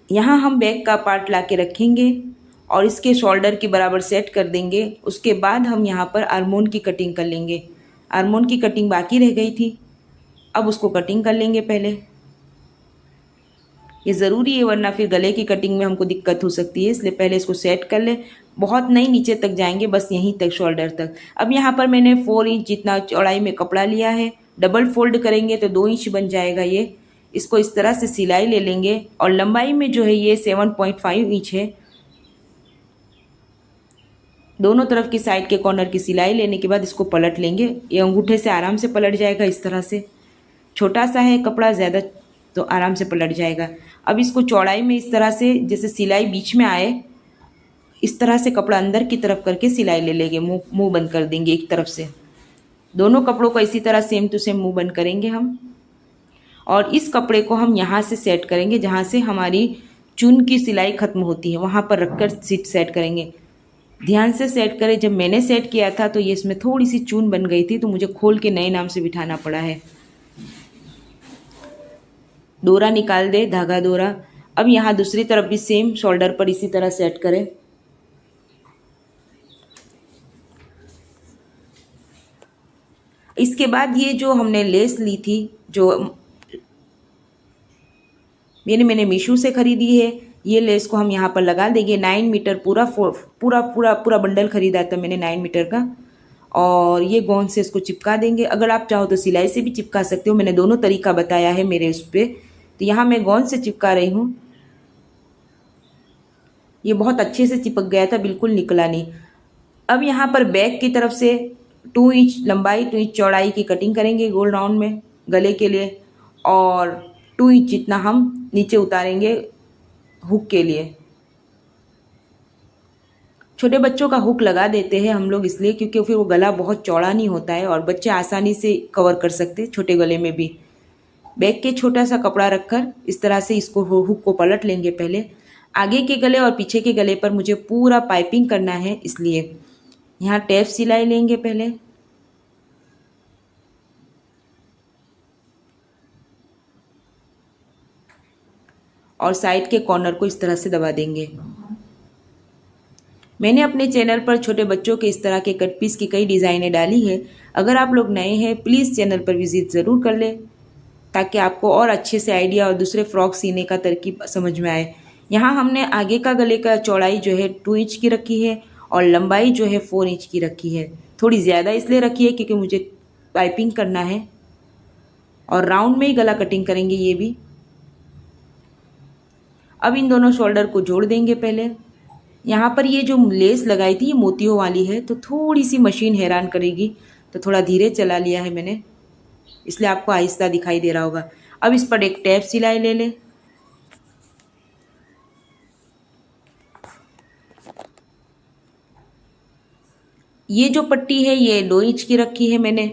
यहाँ हम बैक का पार्ट ला के रखेंगे और इसके शोल्डर के बराबर सेट कर देंगे। उसके बाद हम यहाँ पर आर्मोन की कटिंग कर लेंगे। आर्मोन की कटिंग बाकी रह गई थी, अब उसको कटिंग कर लेंगे पहले। ये ज़रूरी है वरना फिर गले की कटिंग में हमको दिक्कत हो सकती है, इसलिए पहले इसको सेट कर ले। बहुत नहीं नीचे तक जाएंगे, बस यहीं तक शोल्डर तक। अब यहाँ पर मैंने 4 इंच जितना चौड़ाई में कपड़ा लिया है, डबल फोल्ड करेंगे तो 2 इंच बन जाएगा ये। इसको इस तरह से सिलाई ले लेंगे और लंबाई में जो है ये 7.5 इंच है। दोनों तरफ की साइड के कॉर्नर की सिलाई लेने के बाद इसको पलट लेंगे। ये अंगूठे से आराम से पलट जाएगा इस तरह से। छोटा सा है कपड़ा, ज़्यादा तो आराम से पलट जाएगा। अब इसको चौड़ाई में इस तरह से, जैसे सिलाई बीच में आए इस तरह से कपड़ा अंदर की तरफ करके सिलाई ले लेंगे। मुंह बंद कर देंगे एक तरफ से। दोनों कपड़ों को इसी तरह सेम टू सेम मुंह बंद करेंगे हम। और इस कपड़े को हम यहाँ से सेट करेंगे, जहाँ से हमारी चून की सिलाई ख़त्म होती है वहाँ पर रखकर सीट सेट करेंगे। ध्यान से सेट करें। जब मैंने सेट किया था तो ये इसमें थोड़ी सी चून बन गई थी, तो मुझे खोल के नए नाम से बिठाना पड़ा है। डोरा निकाल दे, धागा डोरा। अब यहाँ दूसरी तरफ भी सेम शोल्डर पर इसी तरह सेट करें। इसके बाद ये जो हमने लेस ली थी, जो मैंने मीशो से ख़रीदी है, ये लेस को हम यहाँ पर लगा देंगे। 9 मीटर पूरा पूरा पूरा पूरा बंडल ख़रीदा था मैंने 9 मीटर का। और ये गोंद से इसको चिपका देंगे। अगर आप चाहो तो सिलाई से भी चिपका सकते हो, मैंने दोनों तरीका बताया है मेरे उस पर। तो यहाँ मैं गोंद से चिपका रही हूँ। ये बहुत अच्छे से चिपक गया था, बिल्कुल निकला नहीं। अब यहाँ पर बैक की तरफ से 2 इंच लंबाई 2 इंच चौड़ाई की कटिंग करेंगे गोल राउंड में गले के लिए, और 2 इंच जितना हम नीचे उतारेंगे हुक के लिए। छोटे बच्चों का हुक लगा देते हैं हम लोग इसलिए क्योंकि फिर वो गला बहुत चौड़ा नहीं होता है और बच्चे आसानी से कवर कर सकते हैं छोटे गले में भी। बैक के छोटा सा कपड़ा रखकर इस तरह से इसको हुक को पलट लेंगे। पहले आगे के गले और पीछे के गले पर मुझे पूरा पाइपिंग करना है, इसलिए यहाँ टैप सिलाई लेंगे पहले, और साइड के कॉर्नर को इस तरह से दबा देंगे। मैंने अपने चैनल पर छोटे बच्चों के इस तरह के कट पीस की कई डिज़ाइनें डाली है। अगर आप लोग नए हैं प्लीज़ चैनल पर विजिट ज़रूर कर लें ताकि आपको और अच्छे से आइडिया और दूसरे फ्रॉक सीने का तरकीब समझ में आए। यहाँ हमने आगे का गले का चौड़ाई जो है 2 इंच की रखी है और लंबाई जो है 4 इंच की रखी है। थोड़ी ज़्यादा इसलिए रखी है क्योंकि मुझे पाइपिंग करना है और राउंड में ही गला कटिंग करेंगे ये भी। अब इन दोनों शोल्डर को जोड़ देंगे। पहले यहाँ पर ये जो लेस लगाई थी ये मोतियों वाली है, तो थोड़ी सी मशीन हैरान करेगी, तो थोड़ा धीरे चला लिया है मैंने, इसलिए आपको आहिस्ता दिखाई दे रहा होगा। अब इस पर एक टैप सिलाई ले लें। ये जो पट्टी है ये 2 इंच की रखी है मैंने,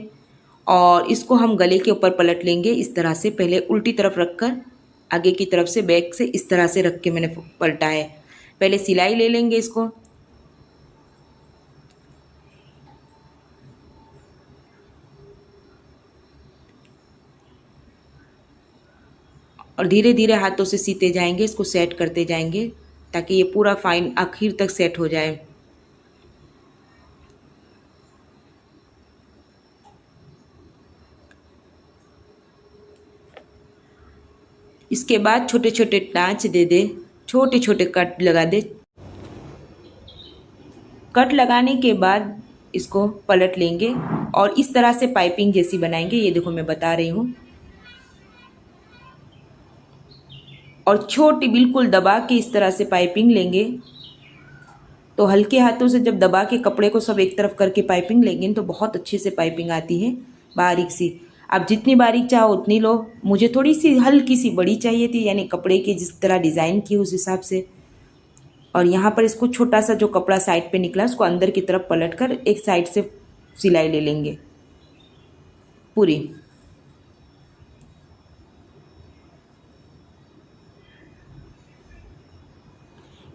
और इसको हम गले के ऊपर पलट लेंगे इस तरह से। पहले उल्टी तरफ रखकर आगे की तरफ से बैक से इस तरह से रख के मैंने पलटा है। पहले सिलाई ले लेंगे इसको, और धीरे धीरे हाथों से सीते जाएंगे, इसको सेट करते जाएंगे ताकि ये पूरा फाइन आखिर तक सेट हो जाए। इसके बाद छोटे छोटे टाँच दे दे, छोटे छोटे कट लगा दे। कट लगाने के बाद इसको पलट लेंगे और इस तरह से पाइपिंग जैसी बनाएंगे। ये देखो मैं बता रही हूँ, और छोटी बिल्कुल दबा के इस तरह से पाइपिंग लेंगे। तो हल्के हाथों से जब दबा के कपड़े को सब एक तरफ करके पाइपिंग लेंगे तो बहुत अच्छे से पाइपिंग आती है, बारीक सी। आप जितनी बारीक चाहो उतनी लो। मुझे थोड़ी सी हल्की सी बड़ी चाहिए थी, यानी कपड़े की जिस तरह डिज़ाइन की उस हिसाब से। और यहाँ पर इसको छोटा सा जो कपड़ा साइड पे निकला उसको अंदर की तरफ पलट कर एक साइड से सिलाई ले लेंगे पूरी।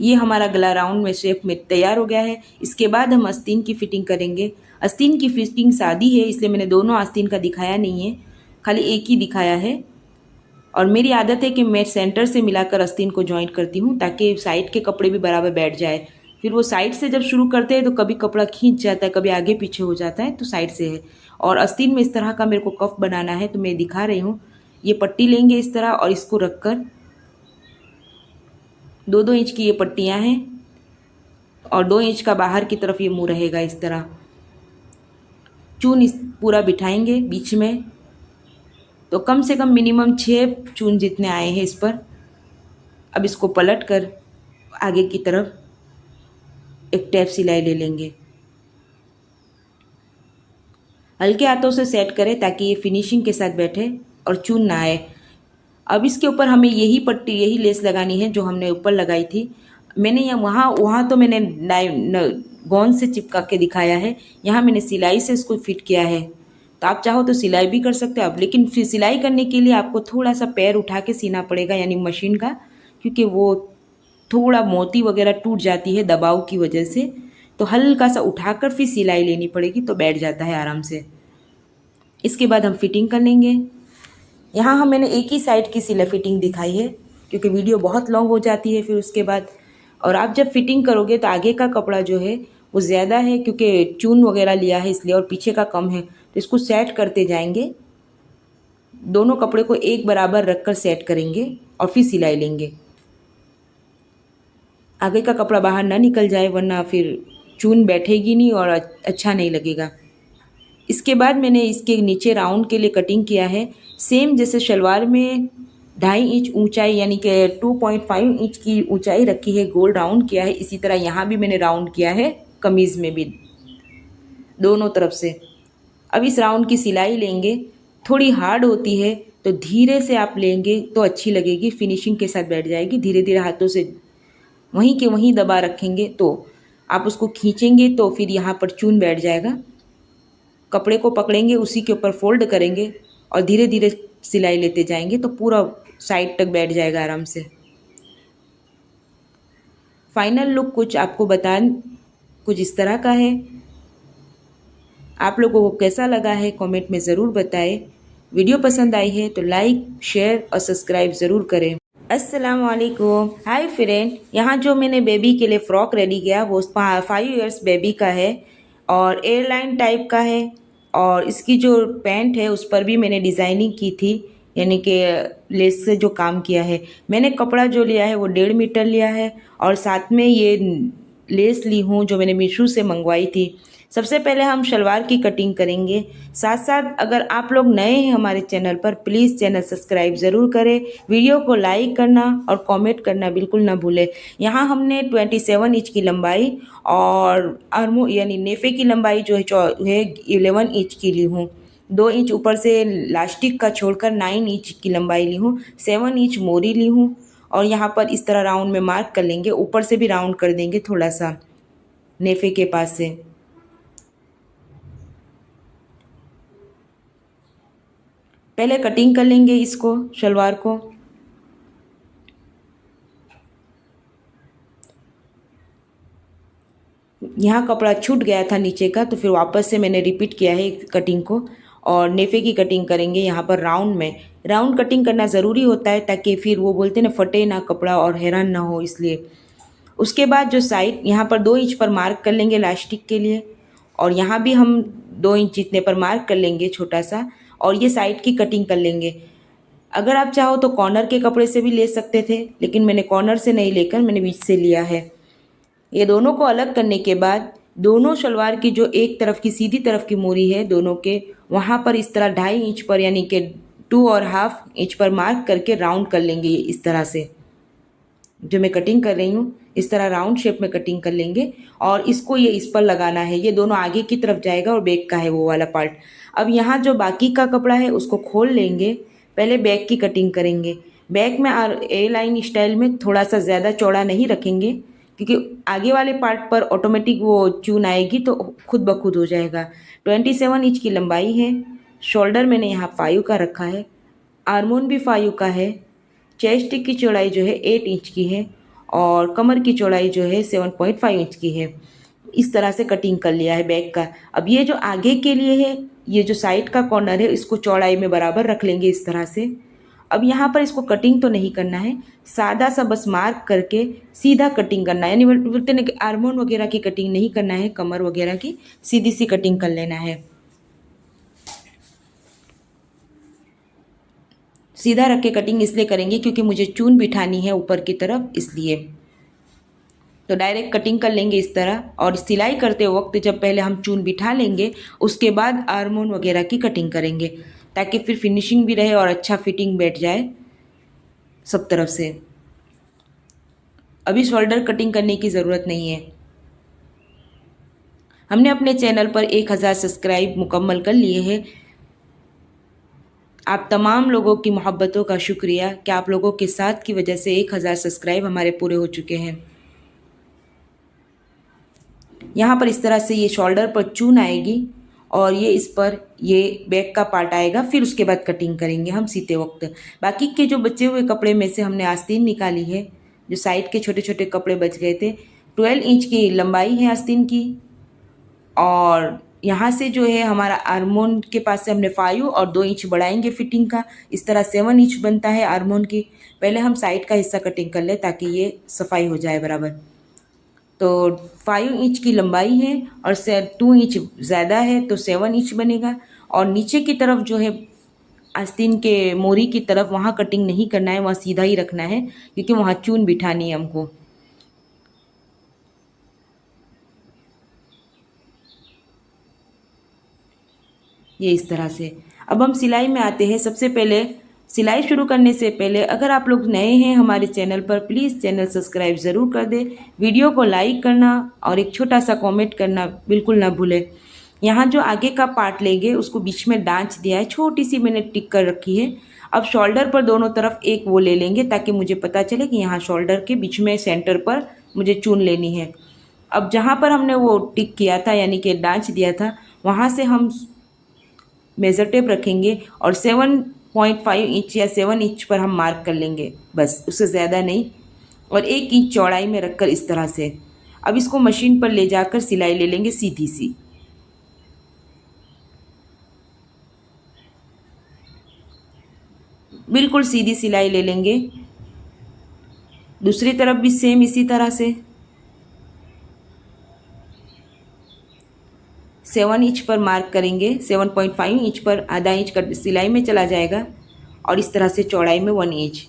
ये हमारा गला राउंड में शेप में तैयार हो गया है। इसके बाद हम आस्तीन की फिटिंग करेंगे। आस्तीन की फिटिंग सादी है इसलिए मैंने दोनों आस्तीन का दिखाया नहीं है, खाली एक ही दिखाया है। और मेरी आदत है कि मैं सेंटर से मिलाकर आस्तीन को जॉइंट करती हूँ ताकि साइड के कपड़े भी बराबर बैठ जाए। फिर वो साइड से जब शुरू करते हैं तो कभी कपड़ा खींच जाता है, कभी आगे पीछे हो जाता है, तो साइड से है। और आस्तीन में इस तरह का मेरे को कफ बनाना है तो मैं दिखा रही हूँ। ये पट्टी लेंगे इस तरह और इसको रखकर 2-2 इंच की ये पट्टियाँ हैं और 2 इंच का बाहर की तरफ ये मुँह रहेगा। इस तरह चून इस पूरा बिठाएंगे बीच में, तो कम से कम मिनिमम 6 चून जितने आए हैं इस पर। अब इसको पलट कर आगे की तरफ एक टैप सिलाई ले लेंगे। हल्के हाथों से सेट करें ताकि ये फिनिशिंग के साथ बैठे और चून ना आए। अब इसके ऊपर हमें यही पट्टी यही लेस लगानी है जो हमने ऊपर लगाई थी। मैंने यहाँ वहाँ तो मैंने गोंद से चिपका के दिखाया है, यहाँ मैंने सिलाई से इसको फिट किया है। तो आप चाहो तो सिलाई भी कर सकते हो आप, लेकिन फिर सिलाई करने के लिए आपको थोड़ा सा पैर उठा के सीना पड़ेगा, यानी मशीन का, क्योंकि वो थोड़ा मोती वगैरह टूट जाती है दबाव की वजह से। तो हल्का सा उठाकर फिर सिलाई लेनी पड़ेगी तो बैठ जाता है आराम से। इसके बाद हम फिटिंग कर लेंगे। यहाँ मैंने एक ही साइड की सिलाई फिटिंग दिखाई है क्योंकि वीडियो बहुत लॉन्ग हो जाती है फिर उसके बाद। और आप जब फिटिंग करोगे तो आगे का कपड़ा जो है वो ज़्यादा है क्योंकि चून वगैरह लिया है इसलिए, और पीछे का कम है, तो इसको सेट करते जाएंगे। दोनों कपड़े को एक बराबर रखकर सेट करेंगे और फिर सिलाई लेंगे। आगे का कपड़ा बाहर ना निकल जाए वरना फिर चून बैठेगी नहीं और अच्छा नहीं लगेगा। इसके बाद मैंने इसके नीचे राउंड के लिए कटिंग किया है, सेम जैसे शलवार में 2.5 इंच ऊंचाई यानी कि 2.5 इंच की ऊंचाई रखी है, गोल राउंड किया है। इसी तरह यहाँ भी मैंने राउंड किया है, कमीज़ में भी दोनों तरफ से। अब इस राउंड की सिलाई लेंगे, थोड़ी हार्ड होती है तो धीरे से आप लेंगे तो अच्छी लगेगी, फिनिशिंग के साथ बैठ जाएगी। धीरे धीरे हाथों से वहीं के वहीं दबा रखेंगे तो आप उसको खींचेंगे तो फिर यहाँ पर चून बैठ जाएगा। कपड़े को पकड़ेंगे, उसी के ऊपर फोल्ड करेंगे और धीरे धीरे सिलाई लेते जाएंगे तो पूरा साइड तक बैठ जाएगा आराम से। फाइनल लुक कुछ आपको कुछ इस तरह का है। आप लोगों को कैसा लगा है कमेंट में ज़रूर बताएं। वीडियो पसंद आई है तो लाइक, शेयर और सब्सक्राइब ज़रूर करें। अस्सलाम वालेकुम। हाय फ्रेंड, यहाँ जो मैंने बेबी के लिए फ़्रॉक रेडी किया वो 5 इयर्स बेबी का है और एयरलाइन टाइप का है। और इसकी जो पैंट है उस पर भी मैंने डिज़ाइनिंग की थी, यानी कि लेस से जो काम किया है। मैंने कपड़ा जो लिया है वो 1.5 मीटर लिया है और साथ में ये लेस ली हूँ जो मैंने मीशो से मंगवाई थी। सबसे पहले हम शलवार की कटिंग करेंगे। साथ साथ अगर आप लोग नए हैं हमारे चैनल पर, प्लीज़ चैनल सब्सक्राइब ज़रूर करें, वीडियो को लाइक करना और कमेंट करना बिल्कुल ना भूलें। यहाँ हमने 27 इंच की लंबाई और आर्मो यानी नेफे की लंबाई जो है 11 इंच की ली हूँ। 2 इंच ऊपर से लास्टिक का छोड़कर 9 इंच की लंबाई ली हूँ। 7 इंच मोरी ली हूँ और यहाँ पर इस तरह राउंड में मार्क कर लेंगे। ऊपर से भी राउंड कर देंगे थोड़ा सा नेफे के पास से। पहले कटिंग कर लेंगे इसको, शलवार को। यहाँ कपड़ा छूट गया था नीचे का तो फिर वापस से मैंने रिपीट किया है कटिंग को। और नेफे की कटिंग करेंगे यहाँ पर राउंड में। राउंड कटिंग करना ज़रूरी होता है ताकि फिर वो बोलते ना फटे ना कपड़ा और हैरान ना हो, इसलिए। उसके बाद जो साइड यहाँ पर 2 इंच पर मार्क कर लेंगे लास्टिक के लिए और यहाँ भी हम 2 इंच जितने पर मार्क कर लेंगे छोटा सा और ये साइड की कटिंग कर लेंगे। अगर आप चाहो तो कॉर्नर के कपड़े से भी ले सकते थे, लेकिन मैंने कॉर्नर से नहीं लेकर मैंने बीच से लिया है। ये दोनों को अलग करने के बाद दोनों शलवार की जो एक तरफ की सीधी तरफ की मोरी है दोनों के, वहाँ पर इस तरह 2.5 इंच पर यानी कि 2.5 इंच पर मार्क करके राउंड कर लेंगे। इस तरह से जो मैं कटिंग कर रही हूँ इस तरह राउंड शेप में कटिंग कर लेंगे और इसको ये इस पर लगाना है। ये दोनों आगे की तरफ जाएगा और बैक का है वो वाला पार्ट। अब यहाँ जो बाकी का कपड़ा है उसको खोल लेंगे। पहले बैक की कटिंग करेंगे। बैक में ए लाइन स्टाइल में थोड़ा सा ज़्यादा चौड़ा नहीं रखेंगे क्योंकि आगे वाले पार्ट पर ऑटोमेटिक वो चून आएगी तो खुद ब खुद हो जाएगा। 27 इंच की लंबाई है। शोल्डर मैंने यहाँ 5 का रखा है, आर्मोन भी 5 का है। चेस्ट की चौड़ाई जो है 8 इंच की है और कमर की चौड़ाई जो है 7.5 इंच की है। इस तरह से कटिंग कर लिया है बैक का। अब ये जो आगे के लिए है, ये जो साइड का कॉर्नर है इसको चौड़ाई में बराबर रख लेंगे इस तरह से। अब यहाँ पर इसको कटिंग तो नहीं करना है, सादा सा बस मार्क करके सीधा कटिंग करना है, यानी बोलते ना कि आर्मोन वगैरह की कटिंग नहीं करना है, कमर वगैरह की सीधी सी कटिंग कर लेना है। सीधा रख के कटिंग इसलिए करेंगे क्योंकि मुझे चून बिठानी है ऊपर की तरफ, इसलिए। तो डायरेक्ट कटिंग कर लेंगे इस तरह और सिलाई करते वक्त जब पहले हम चून बिठा लेंगे उसके बाद आर्मोन वगैरह की कटिंग करेंगे ताकि फिर फिनिशिंग भी रहे और अच्छा फिटिंग बैठ जाए सब तरफ से। अभी शोल्डर कटिंग करने की ज़रूरत नहीं है। हमने अपने चैनल पर 1000 सब्सक्राइब मुकम्मल कर लिए हैं। आप तमाम लोगों की मोहब्बतों का शुक्रिया कि आप लोगों के साथ की वजह से 1000 सब्सक्राइब हमारे पूरे हो चुके हैं। यहाँ पर इस तरह से ये शोल्डर पर चून आएगी और ये इस पर ये बैक का पार्ट आएगा। फिर उसके बाद कटिंग करेंगे हम सीते वक्त। बाकी के जो बचे हुए कपड़े में से हमने आस्तीन निकाली है, जो साइड के छोटे छोटे कपड़े बच गए थे। 12 इंच की लंबाई है आस्तीन की और यहाँ से जो है हमारा आर्मोन के पास से हमने 5 और 2 इंच बढ़ाएंगे फिटिंग का। इस तरह 7 इंच बनता है आर्मोन की। पहले हम साइड का हिस्सा कटिंग कर ले ताकि ये सफाई हो जाए बराबर। तो 5 इंच की लंबाई है और 2 इंच ज़्यादा है तो 7 इंच बनेगा। और नीचे की तरफ जो है आस्तीन के मोरी की तरफ वहाँ कटिंग नहीं करना है, वहाँ सीधा ही रखना है क्योंकि वहाँ चून बिठानी है हमको। ये इस तरह से। अब हम सिलाई में आते हैं। सबसे पहले सिलाई शुरू करने से पहले अगर आप लोग नए हैं हमारे चैनल पर, प्लीज़ चैनल सब्सक्राइब ज़रूर कर दें, वीडियो को लाइक करना और एक छोटा सा कमेंट करना बिल्कुल ना भूलें। यहाँ जो आगे का पार्ट लेंगे उसको बीच में डांच दिया है, छोटी सी मैंने टिक कर रखी है। अब शोल्डर पर दोनों तरफ एक वो ले लेंगे ताकि मुझे पता चले कि यहाँ शोल्डर के बीच में सेंटर पर मुझे चून लेनी है। अब जहाँ पर हमने वो टिक किया था यानी कि डांच दिया था, वहाँ से हम मेज़र टेप रखेंगे और 7.5 इंच या 7 इंच पर हम मार्क कर लेंगे, बस उससे ज़्यादा नहीं, और 1 इंच चौड़ाई में रखकर इस तरह से। अब इसको मशीन पर ले जाकर सिलाई ले लेंगे सीधी सी। बिल्कुल सीधी सिलाई ले लेंगे। दूसरी तरफ भी सेम इसी तरह से 7 इंच पर मार्क करेंगे, 7.5 इंच पर आधा इंच का सिलाई में चला जाएगा और इस तरह से चौड़ाई में 1 इंच।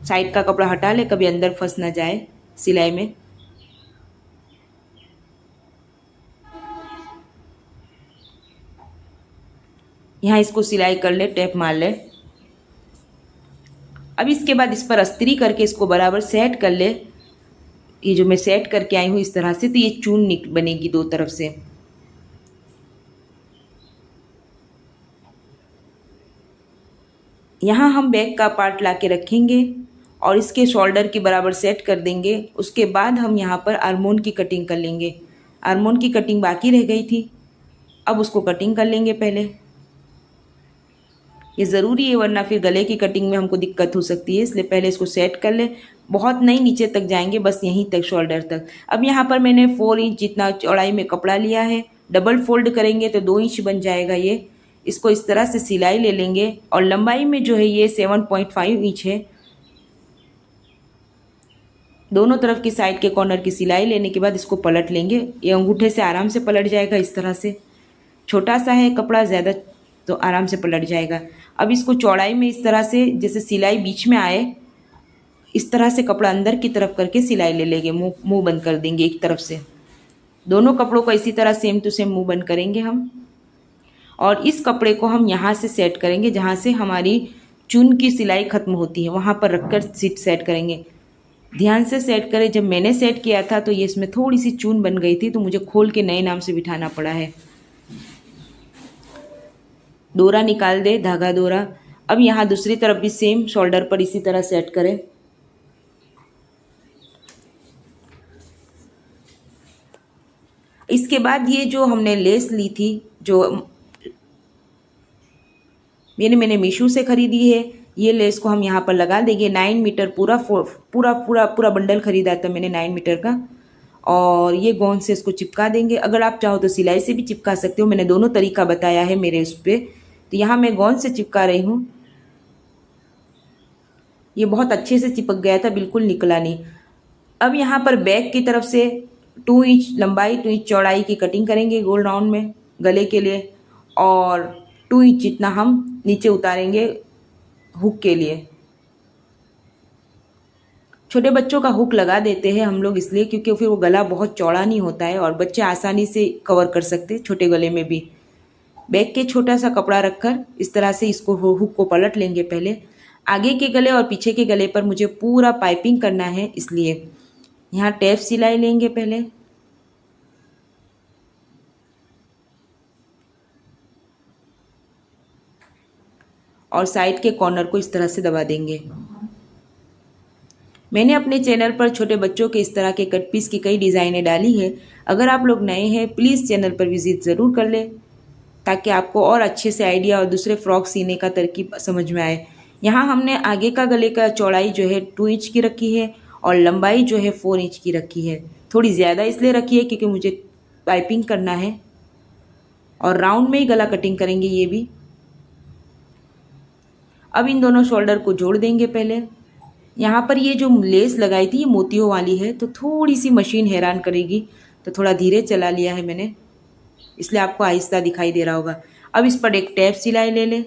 साइड का कपड़ा हटा ले, कभी अंदर फंस ना जाए सिलाई में। यहाँ इसको सिलाई कर ले, टेप मार ले। अब इसके बाद इस पर अस्त्री करके इसको बराबर सेट कर ले। ये जो मैं सेट करके आई हूँ इस तरह से, तो ये चून बनेगी दो तरफ से। यहाँ हम बैक का पार्ट ला के रखेंगे और इसके शोल्डर के बराबर सेट कर देंगे। उसके बाद हम यहाँ पर आर्मोन की कटिंग कर लेंगे। आर्मोन की कटिंग बाकी रह गई थी, अब उसको कटिंग कर लेंगे पहले। ये ज़रूरी है वरना फिर गले की कटिंग में हमको दिक्कत हो सकती है, इसलिए पहले इसको सेट कर ले। बहुत नहीं नीचे तक जाएंगे, बस यहीं तक शोल्डर तक। अब यहाँ पर मैंने 4 इंच जितना चौड़ाई में कपड़ा लिया है, डबल फोल्ड करेंगे तो 2 इंच बन जाएगा ये। इसको इस तरह से सिलाई ले लेंगे और लंबाई में जो है ये 7.5 इंच है। दोनों तरफ की साइड के कॉर्नर की सिलाई लेने के बाद इसको पलट लेंगे। ये अंगूठे से आराम से पलट जाएगा इस तरह से। छोटा सा है कपड़ा, ज़्यादा तो आराम से पलट जाएगा। अब इसको चौड़ाई में इस तरह से, जैसे सिलाई बीच में आए इस तरह से कपड़ा अंदर की तरफ करके सिलाई ले लेंगे। मुंह बंद कर देंगे एक तरफ से। दोनों कपड़ों को इसी तरह सेम टू सेम मुंह बंद करेंगे हम। और इस कपड़े को हम यहाँ से सेट करेंगे, जहाँ से हमारी चून की सिलाई खत्म होती है वहाँ पर रखकर सीट सेट करेंगे। ध्यान से सेट करें। जब मैंने सेट किया था तो ये इसमें थोड़ी सी चून बन गई थी, तो मुझे खोल के नए नाम से बिठाना पड़ा है। डोरा निकाल दे, धागा डोरा। अब यहाँ दूसरी तरफ भी सेम शोल्डर पर इसी तरह सेट करें। इसके बाद ये जो हमने लेस ली थी, जो मैंने मीशो से खरीदी है, ये लेस को हम यहाँ पर लगा देंगे। 9 मीटर पूरा पूरा पूरा पूरा बंडल खरीदा था मैंने 9 मीटर का। और ये गोंद से इसको चिपका देंगे। अगर आप चाहो तो सिलाई से भी चिपका सकते हो, मैंने दोनों तरीका बताया है मेरे उस पर। तो यहाँ मैं गोंद से चिपका रही हूँ। ये बहुत अच्छे से चिपक गया था, बिल्कुल निकला नहीं। अब यहाँ पर बैक की तरफ से 2 इंच लंबाई 2 इंच चौड़ाई की कटिंग करेंगे गोल राउंड में गले के लिए, और 2 इंच जितना हम नीचे उतारेंगे हुक के लिए। छोटे बच्चों का हुक लगा देते हैं हम लोग इसलिए क्योंकि फिर वो गला बहुत चौड़ा नहीं होता है और बच्चे आसानी से कवर कर सकते हैं छोटे गले में भी। बैक के छोटा सा कपड़ा रखकर इस तरह से इसको हुक को पलट लेंगे पहले। आगे के गले और पीछे के गले पर मुझे पूरा पाइपिंग करना है, इसलिए यहाँ टेप सिलाई लेंगे पहले। और साइड के कॉर्नर को इस तरह से दबा देंगे। मैंने अपने चैनल पर छोटे बच्चों के इस तरह के कट पीस की कई डिज़ाइनें डाली है। अगर आप लोग नए हैं प्लीज़ चैनल पर विजिट ज़रूर कर लें ताकि आपको और अच्छे से आइडिया और दूसरे फ्रॉक सीने का तरकीब समझ में आए। यहाँ हमने आगे का गले का चौड़ाई जो है 2 इंच की रखी है और लंबाई जो है 4 इंच की रखी है। थोड़ी ज़्यादा इसलिए रखी है क्योंकि मुझे पाइपिंग करना है और राउंड में ही गला कटिंग करेंगे ये भी। अब इन दोनों शोल्डर को जोड़ देंगे पहले। यहाँ पर ये जो लेस लगाई थी ये मोतियों वाली है, तो थोड़ी सी मशीन हैरान करेगी, तो थोड़ा धीरे चला लिया है मैंने, इसलिए आपको आहिस्ता दिखाई दे रहा होगा। अब इस पर एक टैप सिलाई ले लें।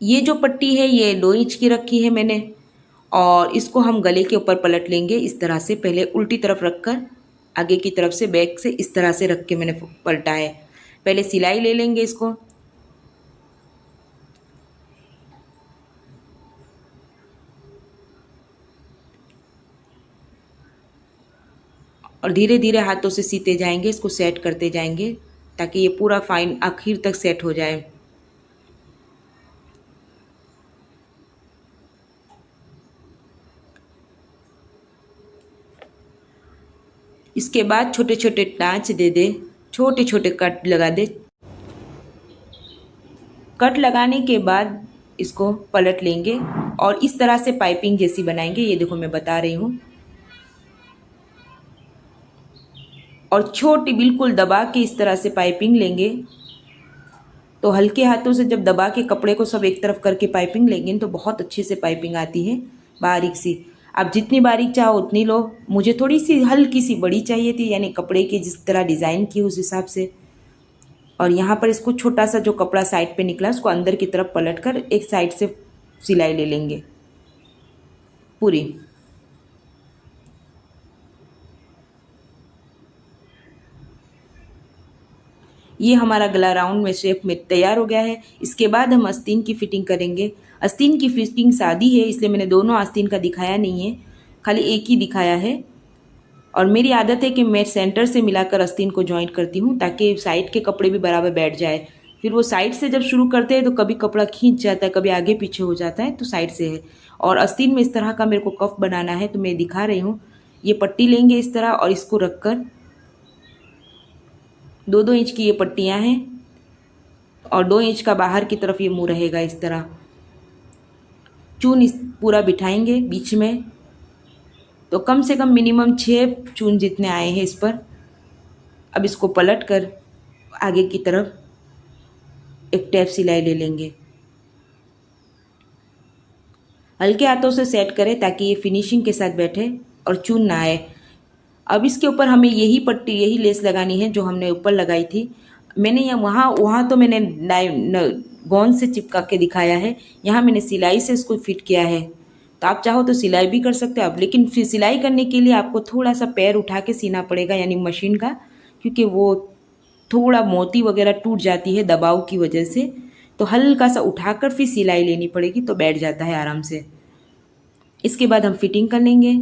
ये जो पट्टी है ये 2 इंच की रखी है मैंने, और इसको हम गले के ऊपर पलट लेंगे इस तरह से, पहले उल्टी तरफ रखकर आगे की तरफ से बैक से इस तरह से रख के मैंने पलटा है। पहले सिलाई ले लेंगे इसको। और धीरे धीरे हाथों से सीते जाएंगे, इसको सेट करते जाएंगे ताकि ये पूरा फाइन आखिर तक सेट हो जाए। इसके बाद छोटे छोटे टाँच दे दे, छोटे छोटे कट लगा दे। कट लगाने के बाद इसको पलट लेंगे और इस तरह से पाइपिंग जैसी बनाएंगे। ये देखो मैं बता रही हूँ। और छोटी बिल्कुल दबा के इस तरह से पाइपिंग लेंगे। तो हल्के हाथों से जब दबा के कपड़े को सब एक तरफ करके पाइपिंग लेंगे तो बहुत अच्छे से पाइपिंग आती है, बारीक सी। आप जितनी बारीक चाहो उतनी लो। मुझे थोड़ी सी हल्की सी बड़ी चाहिए थी, यानी कपड़े की जिस तरह डिज़ाइन की उस हिसाब से। और यहाँ पर इसको छोटा सा जो कपड़ा साइड पे निकला उसको अंदर की तरफ पलट कर एक साइड से सिलाई ले लेंगे पूरी। ये हमारा गला राउंड में शेप में तैयार हो गया है। इसके बाद हम आस्तीन की फिटिंग करेंगे। आस्तीन की फिटिंग सादी है, इसलिए मैंने दोनों आस्तीन का दिखाया नहीं है, खाली एक ही दिखाया है। और मेरी आदत है कि मैं सेंटर से मिलाकर आस्तीन को जॉइंट करती हूँ ताकि साइड के कपड़े भी बराबर बैठ जाए। फिर वो साइड से जब शुरू करते हैं तो कभी कपड़ा खींच जाता है, कभी आगे पीछे हो जाता है, तो साइड से है। और आस्तीन में इस तरह का मेरे को कफ बनाना है तो मैं दिखा रही हूँ। ये पट्टी लेंगे इस तरह और इसको रखकर 2-2 इंच की ये पट्टियाँ हैं और 2 इंच का बाहर की तरफ ये मुँह रहेगा। इस तरह चून इस पूरा बिठाएंगे बीच में, तो कम से कम मिनिमम 6 चून जितने आए हैं इस पर। अब इसको पलट कर आगे की तरफ एक टैप सिलाई ले लेंगे। हल्के हाथों से सेट करें ताकि ये फिनिशिंग के साथ बैठे और चून ना आए। अब इसके ऊपर हमें यही पट्टी, यही लेस लगानी है जो हमने ऊपर लगाई थी। मैंने यहाँ वहाँ वहाँ तो मैंने गोंद से चिपका के दिखाया है, यहाँ मैंने सिलाई से इसको फिट किया है। तो आप चाहो तो सिलाई भी कर सकते हो आप, लेकिन फिर सिलाई करने के लिए आपको थोड़ा सा पैर उठा के सीना पड़ेगा, यानी मशीन का, क्योंकि वो थोड़ा मोती वगैरह टूट जाती है दबाव की वजह से। तो हल्का सा उठाकर फिर सिलाई लेनी पड़ेगी तो बैठ जाता है आराम से। इसके बाद हम फिटिंग कर लेंगे।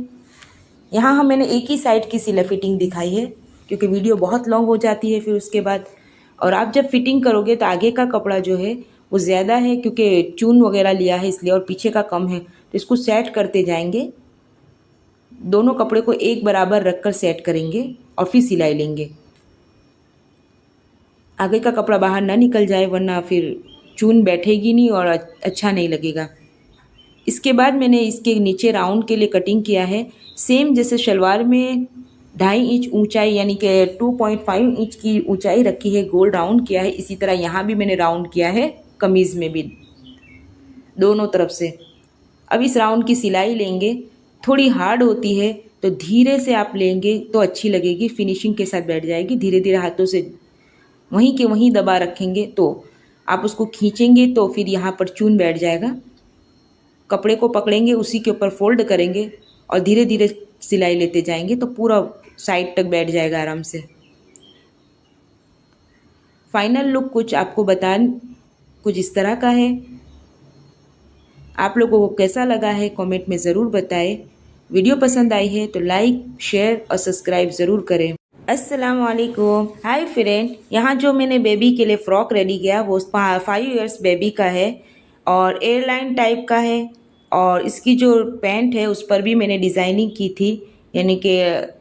यहाँ हम मैंने एक ही साइड की सिलाई फिटिंग दिखाई है क्योंकि वीडियो बहुत लॉन्ग हो जाती है फिर उसके बाद। और आप जब फिटिंग करोगे तो आगे का कपड़ा जो है वो ज़्यादा है क्योंकि चून वगैरह लिया है इसलिए, और पीछे का कम है, तो इसको सेट करते जाएंगे। दोनों कपड़े को एक बराबर रखकर सेट करेंगे और फिर सिलाई लेंगे। आगे का कपड़ा बाहर ना निकल जाए वरना फिर चून बैठेगी नहीं और अच्छा नहीं लगेगा। इसके बाद मैंने इसके नीचे राउंड के लिए कटिंग किया है, सेम जैसे शलवार में 2.5 इंच ऊंचाई यानी कि 2.5 इंच की ऊंचाई रखी है, गोल राउंड किया है। इसी तरह यहाँ भी मैंने राउंड किया है, कमीज़ में भी दोनों तरफ से। अब इस राउंड की सिलाई लेंगे, थोड़ी हार्ड होती है तो धीरे से आप लेंगे तो अच्छी लगेगी, फिनिशिंग के साथ बैठ जाएगी। धीरे धीरे हाथों से वहीं के वहीं दबा रखेंगे तो आप उसको खींचेंगे तो फिर यहाँ पर चून बैठ जाएगा। कपड़े को पकड़ेंगे, उसी के ऊपर फोल्ड करेंगे और धीरे धीरे सिलाई लेते जाएंगे तो पूरा साइड तक बैठ जाएगा आराम से। फाइनल लुक कुछ आपको कुछ इस तरह का है। आप लोगों को कैसा लगा है कमेंट में ज़रूर बताएं। वीडियो पसंद आई है तो लाइक, शेयर और सब्सक्राइब ज़रूर करें। अस्सलाम वालेकुम। हाय फ्रेंड, यहाँ जो मैंने बेबी के लिए फ़्रॉक रेडी किया वो 5 इयर्स बेबी का है और एयरलाइन टाइप का है। और इसकी जो पैंट है उस पर भी मैंने डिज़ाइनिंग की थी, यानी कि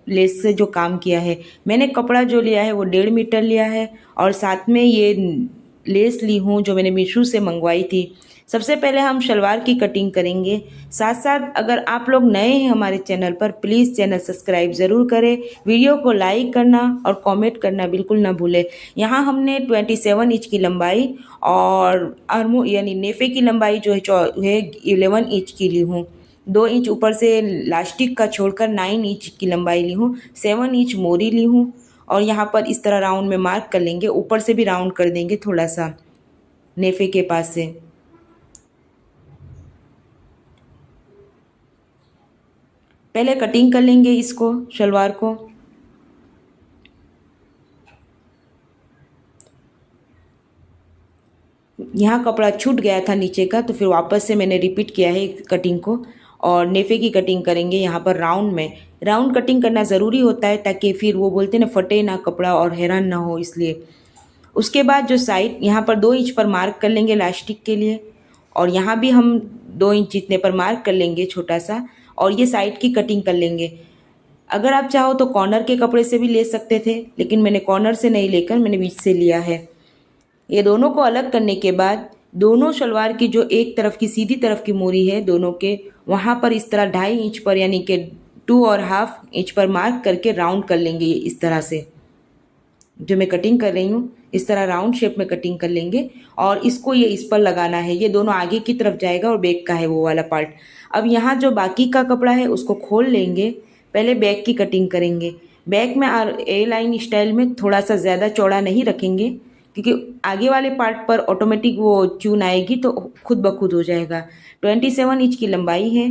लेस से जो काम किया है। मैंने कपड़ा जो लिया है वो 1.5 मीटर लिया है और साथ में ये लेस ली हूँ जो मैंने मीशो से मंगवाई थी। सबसे पहले हम शलवार की कटिंग करेंगे। साथ साथ अगर आप लोग नए हैं हमारे चैनल पर, प्लीज़ चैनल सब्सक्राइब ज़रूर करें, वीडियो को लाइक करना और कमेंट करना बिल्कुल ना भूलें। यहाँ हमने 27 इंच की लंबाई और आर्मो यानी नेफे की लंबाई जो है 11 इंच की ली हूँ। 2 इंच ऊपर से लास्टिक का छोड़कर 9 इंच की लंबाई ली हूँ। 7 इंच मोरी ली हूँ और यहाँ पर इस तरह राउंड में मार्क कर लेंगे। ऊपर से भी राउंड कर देंगे थोड़ा सा नेफे के पास से। पहले कटिंग कर लेंगे इसको, शलवार को। यहाँ कपड़ा छूट गया था नीचे का, तो फिर वापस से मैंने रिपीट किया है कटिंग को। और नेफे की कटिंग करेंगे यहाँ पर राउंड में। राउंड कटिंग करना ज़रूरी होता है ताकि फिर वो बोलते ना फटे ना कपड़ा और हैरान ना हो, इसलिए। उसके बाद जो साइड यहाँ पर 2 इंच पर मार्क कर लेंगे इलास्टिक के लिए, और यहाँ भी हम 2 इंच जितने पर मार्क कर लेंगे छोटा सा, और ये साइड की कटिंग कर लेंगे। अगर आप चाहो तो कॉर्नर के कपड़े से भी ले सकते थे, लेकिन मैंने कॉर्नर से नहीं लेकर मैंने बीच से लिया है। ये दोनों को अलग करने के बाद दोनों शलवार की जो एक तरफ की सीधी तरफ की मोरी है दोनों के, वहाँ पर इस तरह 2.5 इंच पर यानी कि 2.5 इंच पर मार्क करके राउंड कर लेंगे। इस तरह से जो मैं कटिंग कर रही हूँ इस तरह राउंड शेप में कटिंग कर लेंगे, और इसको ये इस पर लगाना है। ये दोनों आगे की तरफ जाएगा और बैक का है वो वाला पार्ट। अब यहाँ जो बाकी का कपड़ा है उसको खोल लेंगे, पहले बैक की कटिंग करेंगे। बैक में ए लाइन स्टाइल में थोड़ा सा ज़्यादा चौड़ा नहीं रखेंगे, क्योंकि आगे वाले पार्ट पर ऑटोमेटिक वो चून आएगी तो खुद ब खुद हो जाएगा। 27 इंच की लंबाई है।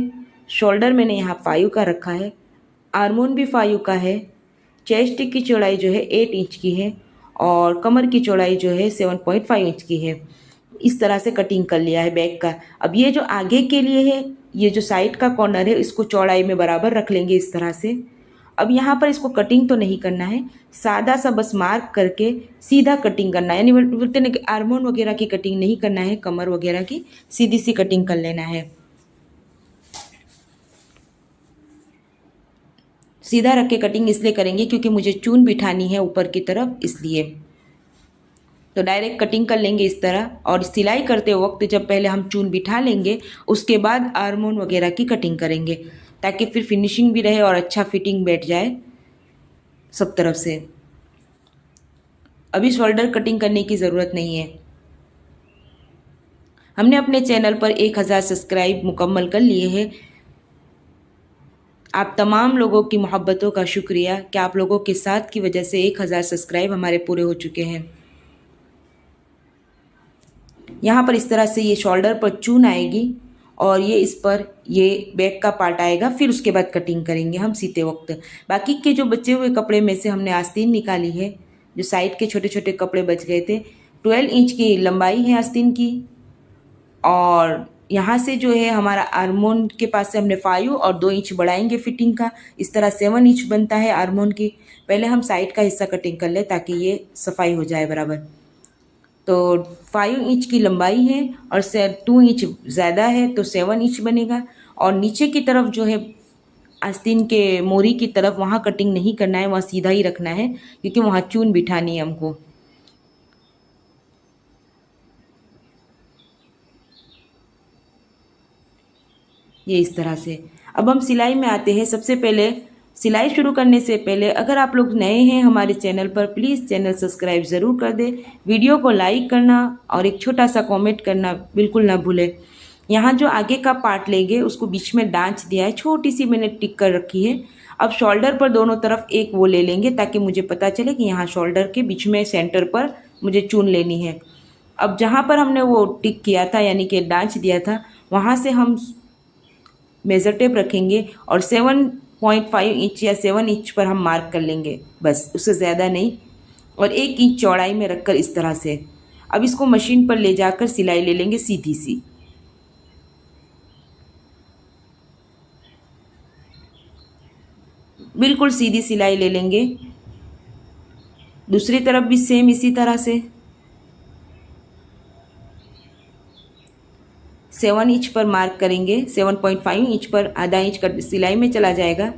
शोल्डर मैंने यहाँ 5 का रखा है, आर्मोन भी 5 का है। चेस्ट की चौड़ाई जो है 8 इंच की है, और कमर की चौड़ाई जो है 7.5 इंच की है। इस तरह से कटिंग कर लिया है बैक का। अब ये जो आगे के लिए है, ये जो साइड का कॉर्नर है इसको चौड़ाई में बराबर रख लेंगे इस तरह से। अब यहाँ पर इसको कटिंग तो नहीं करना है, सादा सा बस मार्क करके सीधा कटिंग करना है, यानी बोलते ना कि आर्मोन वगैरह की कटिंग नहीं करना है, कमर वगैरह की सीधी सी कटिंग कर लेना है। सीधा रख के कटिंग इसलिए करेंगे क्योंकि मुझे चून बिठानी है ऊपर की तरफ, इसलिए। तो डायरेक्ट कटिंग कर लेंगे इस तरह, और सिलाई करते वक्त जब पहले हम चून बिठा लेंगे उसके बाद आर्मोन वगैरह की कटिंग करेंगे, ताकि फिर फिनिशिंग भी रहे और अच्छा फिटिंग बैठ जाए सब तरफ से। अभी शोल्डर कटिंग करने की ज़रूरत नहीं है। हमने अपने चैनल पर 1000 सब्सक्राइब मुकम्मल कर लिए हैं। आप तमाम लोगों की मोहब्बतों का शुक्रिया कि आप लोगों के साथ की वजह से 1000 सब्सक्राइब हमारे पूरे हो चुके हैं। यहाँ पर इस तरह से ये शोल्डर पर चून आएगी, और ये इस पर ये बैक का पार्ट आएगा। फिर उसके बाद कटिंग करेंगे हम सीते वक्त। बाकी के जो बचे हुए कपड़े में से हमने आस्तीन निकाली है, जो साइड के छोटे छोटे कपड़े बच गए थे। 12 इंच की लंबाई है आस्तीन की, और यहाँ से जो है हमारा आर्मोन के पास से हमने 5 और 2 इंच बढ़ाएंगे फिटिंग का। इस तरह 7 इंच बनता है आर्मोन की। पहले हम साइड का हिस्सा कटिंग कर ले ताकि ये सफाई हो जाए बराबर। तो 5 इंच की लंबाई है और 2 इंच ज़्यादा है तो 7 इंच बनेगा। और नीचे की तरफ जो है आस्तीन के मोरी की तरफ, वहाँ कटिंग नहीं करना है, वहाँ सीधा ही रखना है क्योंकि वहाँ चून बिठानी है हमको। ये इस तरह से। अब हम सिलाई में आते हैं। सबसे पहले सिलाई शुरू करने से पहले अगर आप लोग नए हैं हमारे चैनल पर, प्लीज़ चैनल सब्सक्राइब ज़रूर कर दें, वीडियो को लाइक करना और एक छोटा सा कमेंट करना बिल्कुल ना भूलें। यहाँ जो आगे का पार्ट लेंगे उसको बीच में डांच दिया है, छोटी सी मैंने टिक कर रखी है। अब शोल्डर पर दोनों तरफ एक वो ले लेंगे ताकि मुझे पता चले कि यहाँ शोल्डर के बीच में सेंटर पर मुझे चून लेनी है। अब जहाँ पर हमने वो टिक किया था यानी कि डांच दिया था, वहाँ से हम मेज़र टेप रखेंगे और 7.5 इंच या 7 इंच पर हम मार्क कर लेंगे, बस उससे ज़्यादा नहीं, और 1 इंच चौड़ाई में रखकर इस तरह से। अब इसको मशीन पर ले जाकर सिलाई ले लेंगे सीधी सी। बिल्कुल सीधी सिलाई ले लेंगे। दूसरी तरफ भी सेम इसी तरह से 7 इंच पर मार्क करेंगे। 7.5 इंच पर आधा इंच का सिलाई में चला जाएगा,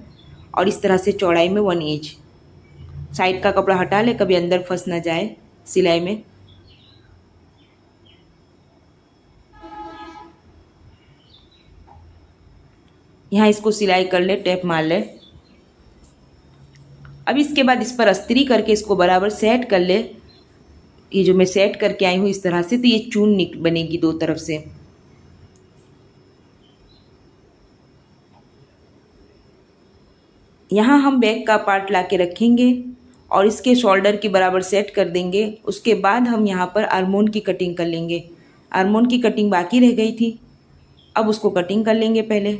और इस तरह से चौड़ाई में 1 इंच। साइड का कपड़ा हटा ले, कभी अंदर फंस ना जाए सिलाई में। यहाँ इसको सिलाई कर ले, टेप मार ले। अब इसके बाद इस पर अस्त्री करके इसको बराबर सेट कर ले। ये जो मैं सेट करके आई हूँ इस तरह से, तो ये चून बनेगी दो तरफ से। यहाँ हम बैक का पार्ट ला के रखेंगे और इसके शोल्डर के बराबर सेट कर देंगे। उसके बाद हम यहाँ पर आर्मोन की कटिंग कर लेंगे। आर्मोन की कटिंग बाकी रह गई थी, अब उसको कटिंग कर लेंगे पहले।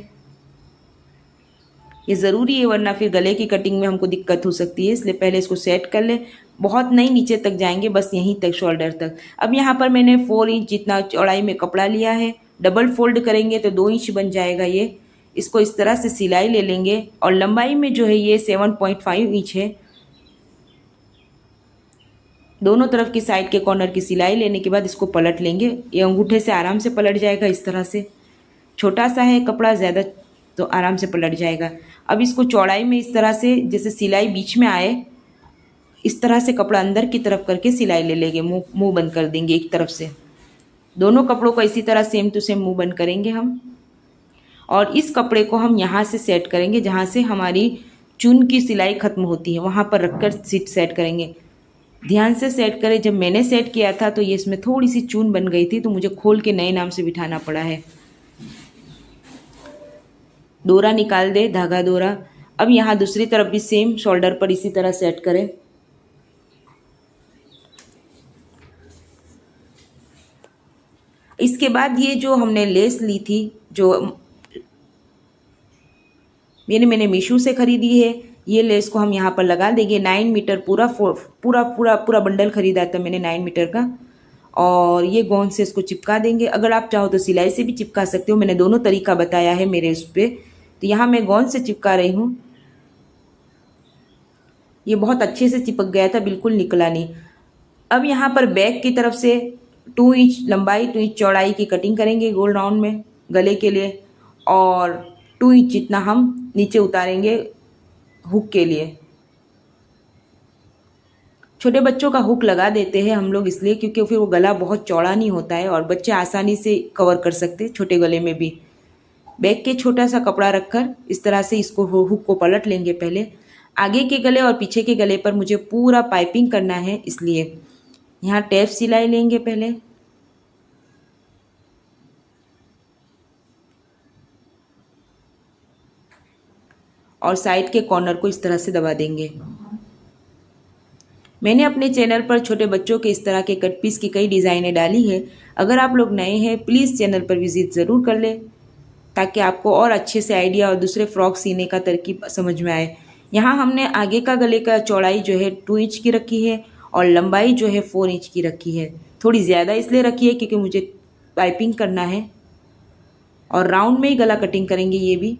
ये ज़रूरी है वरना फिर गले की कटिंग में हमको दिक्कत हो सकती है, इसलिए पहले इसको सेट कर ले। बहुत नहीं नीचे तक जाएंगे, बस यहीं तक शोल्डर तक। अब यहाँ पर मैंने 4 इंच जितना चौड़ाई में कपड़ा लिया है, डबल फोल्ड करेंगे तो 2 इंच बन जाएगा ये। इसको इस तरह से सिलाई ले लेंगे और लंबाई में जो है ये 7.5 इंच है। दोनों तरफ की साइड के कॉर्नर की सिलाई लेने के बाद इसको पलट लेंगे। ये अंगूठे से आराम से पलट जाएगा इस तरह से। छोटा सा है कपड़ा, ज़्यादा तो आराम से पलट जाएगा। अब इसको चौड़ाई में इस तरह से, जैसे सिलाई बीच में आए इस तरह से कपड़ा अंदर की तरफ करके सिलाई ले लेंगे। मुंह बंद कर देंगे एक तरफ से। दोनों कपड़ों को इसी तरह सेम टू सेम मुंह बंद करेंगे हम। और इस कपड़े को हम यहाँ से सेट करेंगे, जहाँ से हमारी चुन की सिलाई खत्म होती है वहाँ पर रखकर सीट सेट करेंगे। ध्यान से सेट करें। जब मैंने सेट किया था तो ये इसमें थोड़ी सी चून बन गई थी, तो मुझे खोल के नए नाम से बिठाना पड़ा है। डोरा निकाल दे, धागा डोरा। अब यहाँ दूसरी तरफ भी सेम शोल्डर पर इसी तरह सेट करें। इसके बाद ये जो हमने लेस ली थी, जो मैंने मीशो से खरीदी है, ये लेस को हम यहाँ पर लगा देंगे। 9 मीटर पूरा पूरा पूरा पूरा बंडल खरीदा था मैंने 9 मीटर का। और ये गोंद से इसको चिपका देंगे। अगर आप चाहो तो सिलाई से भी चिपका सकते हो, मैंने दोनों तरीका बताया है मेरे उस पर। तो यहाँ मैं गोंद से चिपका रही हूँ। ये बहुत अच्छे से चिपक गया था, बिल्कुल निकला नहीं। अब यहाँ पर बैक की तरफ से 2 इंच लंबाई 2 इंच चौड़ाई की कटिंग करेंगे गोल राउंड में गले के लिए, और 2 इंच जितना हम नीचे उतारेंगे हुक के लिए। छोटे बच्चों का हुक लगा देते हैं हम लोग इसलिए क्योंकि फिर वो गला बहुत चौड़ा नहीं होता है और बच्चे आसानी से कवर कर सकते हैं छोटे गले में भी। बैक के छोटा सा कपड़ा रखकर इस तरह से इसको हुक को पलट लेंगे। पहले आगे के गले और पीछे के गले पर मुझे पूरा पाइपिंग करना है, इसलिए यहाँ टैप सिलाई लेंगे पहले। और साइड के कॉर्नर को इस तरह से दबा देंगे। मैंने अपने चैनल पर छोटे बच्चों के इस तरह के कट पीस की कई डिज़ाइनें डाली है। अगर आप लोग नए हैं प्लीज़ चैनल पर विजिट ज़रूर कर लें, ताकि आपको और अच्छे से आइडिया और दूसरे फ्रॉक सीने का तरकीब समझ में आए। यहाँ हमने आगे का गले का चौड़ाई जो है 2 इंच की रखी है और लंबाई जो है 4 इंच की रखी है। थोड़ी ज़्यादा इसलिए रखी है क्योंकि मुझे पाइपिंग करना है। और राउंड में ही गला कटिंग करेंगे ये भी।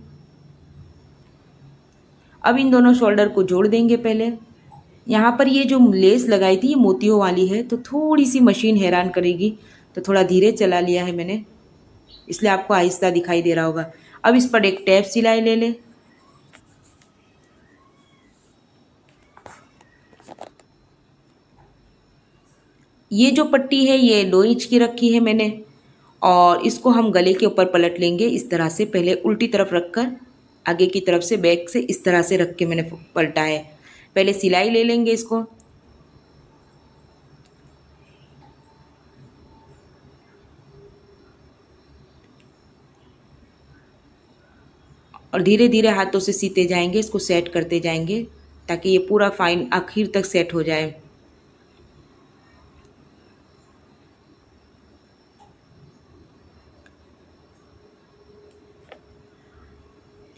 अब इन दोनों शोल्डर को जोड़ देंगे। पहले यहाँ पर ये जो लेस लगाई थी ये मोतियों वाली है, तो थोड़ी सी मशीन हैरान करेगी, तो थोड़ा धीरे चला लिया है मैंने, इसलिए आपको आहिस्ता दिखाई दे रहा होगा। अब इस पर एक टैप सिलाई ले लें। ये जो पट्टी है ये 2 इंच की रखी है मैंने, और इसको हम गले के ऊपर पलट लेंगे इस तरह से। पहले उल्टी तरफ रखकर आगे की तरफ से बैक से इस तरह से रख के मैंने पलटा है। पहले सिलाई ले लेंगे इसको। और धीरे धीरे हाथों से सीते जाएंगे, इसको सेट करते जाएंगे ताकि ये पूरा फाइन आखिर तक सेट हो जाए।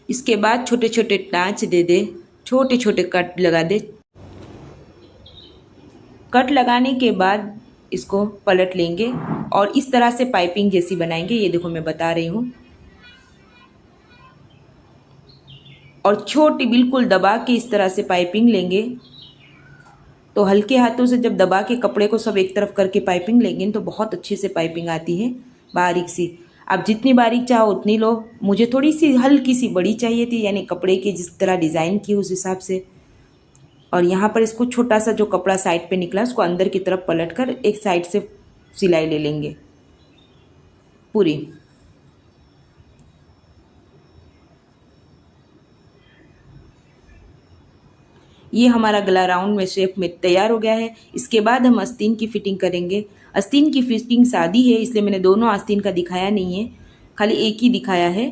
इसके बाद छोटे छोटे टाँच दे दे, छोटे छोटे कट लगा दे। कट लगाने के बाद इसको पलट लेंगे और इस तरह से पाइपिंग जैसी बनाएंगे। ये देखो मैं बता रही हूँ। और छोटी बिल्कुल दबा के इस तरह से पाइपिंग लेंगे। तो हल्के हाथों से जब दबा के कपड़े को सब एक तरफ करके पाइपिंग लेंगे तो बहुत अच्छे से पाइपिंग आती है, बारीक सी। आप जितनी बारीक चाहो उतनी लो। मुझे थोड़ी सी हल्की सी बड़ी चाहिए थी, यानी कपड़े की जिस तरह डिज़ाइन की उस हिसाब से। और यहाँ पर इसको छोटा सा जो कपड़ा साइड पे निकला उसको अंदर की तरफ पलट कर एक साइड से सिलाई ले लेंगे पूरी। ये हमारा गला राउंड में शेप में तैयार हो गया है। इसके बाद हम आस्तीन की फिटिंग करेंगे। आस्तीन की फिटिंग सादी है, इसलिए मैंने दोनों आस्तीन का दिखाया नहीं है, खाली एक ही दिखाया है।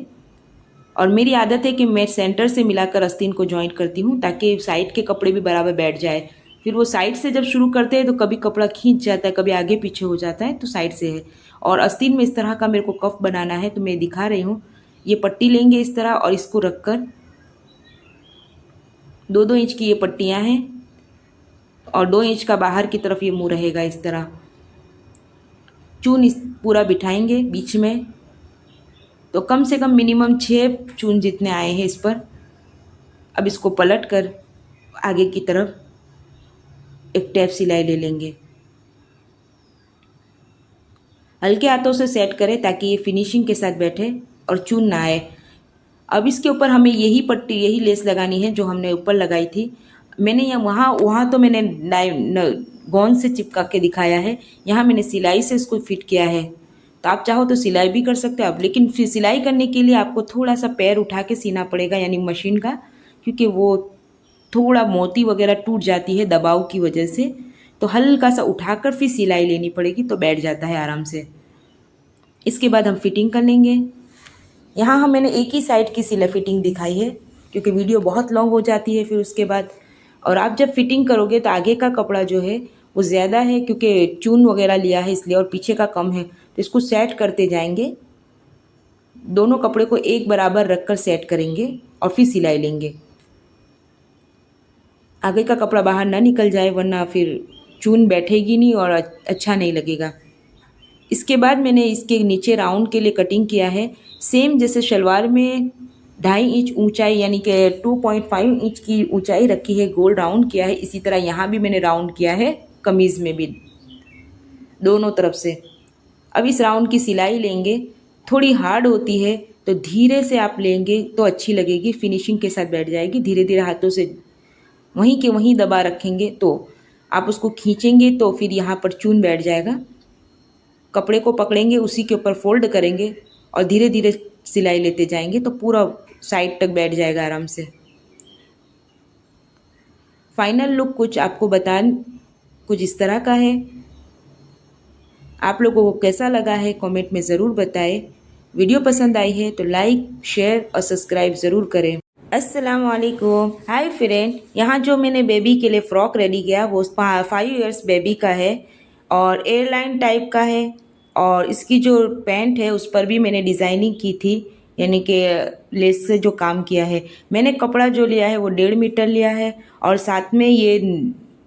और मेरी आदत है कि मैं सेंटर से मिलाकर आस्तीन को जॉइंट करती हूँ ताकि साइड के कपड़े भी बराबर बैठ जाए। फिर वो साइड से जब शुरू करते हैं तो कभी कपड़ा खींच जाता है, कभी आगे पीछे हो जाता है, तो साइड से है। और आस्तीन में इस तरह का मेरे को कफ बनाना है, तो मैं दिखा रही हूँ। ये पट्टी लेंगे इस तरह और इसको रखकर 2-2 इंच की ये पट्टियाँ हैं और 2 इंच का बाहर की तरफ ये मुंह रहेगा। इस तरह चून इस पूरा बिठाएंगे बीच में, तो कम से कम मिनिमम 6 चून जितने आए हैं इस पर। अब इसको पलट कर आगे की तरफ एक टैप सिलाई ले लेंगे। हल्के हाथों से सेट करें ताकि ये फिनिशिंग के साथ बैठे और चून ना आए। अब इसके ऊपर हमें यही पट्टी, यही लेस लगानी है जो हमने ऊपर लगाई थी। मैंने यहाँ वहाँ वहाँ तो मैंने गोंद से चिपका के दिखाया है, यहाँ मैंने सिलाई से इसको फिट किया है। तो आप चाहो तो सिलाई भी कर सकते हो आप, लेकिन फिर सिलाई करने के लिए आपको थोड़ा सा पैर उठा के सीना पड़ेगा, यानी मशीन का, क्योंकि वो थोड़ा मोती वगैरह टूट जाती है दबाव की वजह से। तो हल्का सा उठाकर फिर सिलाई लेनी पड़ेगी, तो बैठ जाता है आराम से। इसके बाद हम फिटिंग कर लेंगे। यहाँ हम मैंने एक ही साइड की सिलाई फिटिंग दिखाई है, क्योंकि वीडियो बहुत लॉन्ग हो जाती है फिर उसके बाद। और आप जब फिटिंग करोगे तो आगे का कपड़ा जो है वो ज़्यादा है, क्योंकि चून वगैरह लिया है इसलिए, और पीछे का कम है। तो इसको सेट करते जाएंगे, दोनों कपड़े को एक बराबर रखकर सेट करेंगे और फिर सिलाई लेंगे। आगे का कपड़ा बाहर ना निकल जाए, वरना फिर चून बैठेगी नहीं और अच्छा नहीं लगेगा। इसके बाद मैंने इसके नीचे राउंड के लिए कटिंग किया है, सेम जैसे शलवार में 2.5 इंच ऊंचाई यानी कि 2.5 इंच की ऊंचाई रखी है, गोल राउंड किया है। इसी तरह यहाँ भी मैंने राउंड किया है, कमीज़ में भी दोनों तरफ से। अब इस राउंड की सिलाई लेंगे, थोड़ी हार्ड होती है तो धीरे से आप लेंगे तो अच्छी लगेगी, फिनिशिंग के साथ बैठ जाएगी। धीरे धीरे हाथों से वहीं के वहीं दबा रखेंगे तो आप उसको खींचेंगे तो फिर यहाँ पर चून बैठ जाएगा। कपड़े को पकड़ेंगे, उसी के ऊपर फोल्ड करेंगे और धीरे धीरे सिलाई लेते जाएंगे तो पूरा साइड तक बैठ जाएगा आराम से। फाइनल लुक कुछ आपको कुछ इस तरह का है। आप लोगों को कैसा लगा है कमेंट में ज़रूर बताएं। वीडियो पसंद आई है तो लाइक, शेयर और सब्सक्राइब ज़रूर करें। अस्सलाम वालेकुम। हाय फ्रेंड, यहाँ जो मैंने बेबी के लिए फ़्रॉक रेडी किया वो 5 इयर्स बेबी का है और एयरलाइन टाइप का है। और इसकी जो पैंट है उस पर भी मैंने डिज़ाइनिंग की थी, यानी कि लेस से जो काम किया है। मैंने कपड़ा जो लिया है वो 1.5 मीटर लिया है और साथ में ये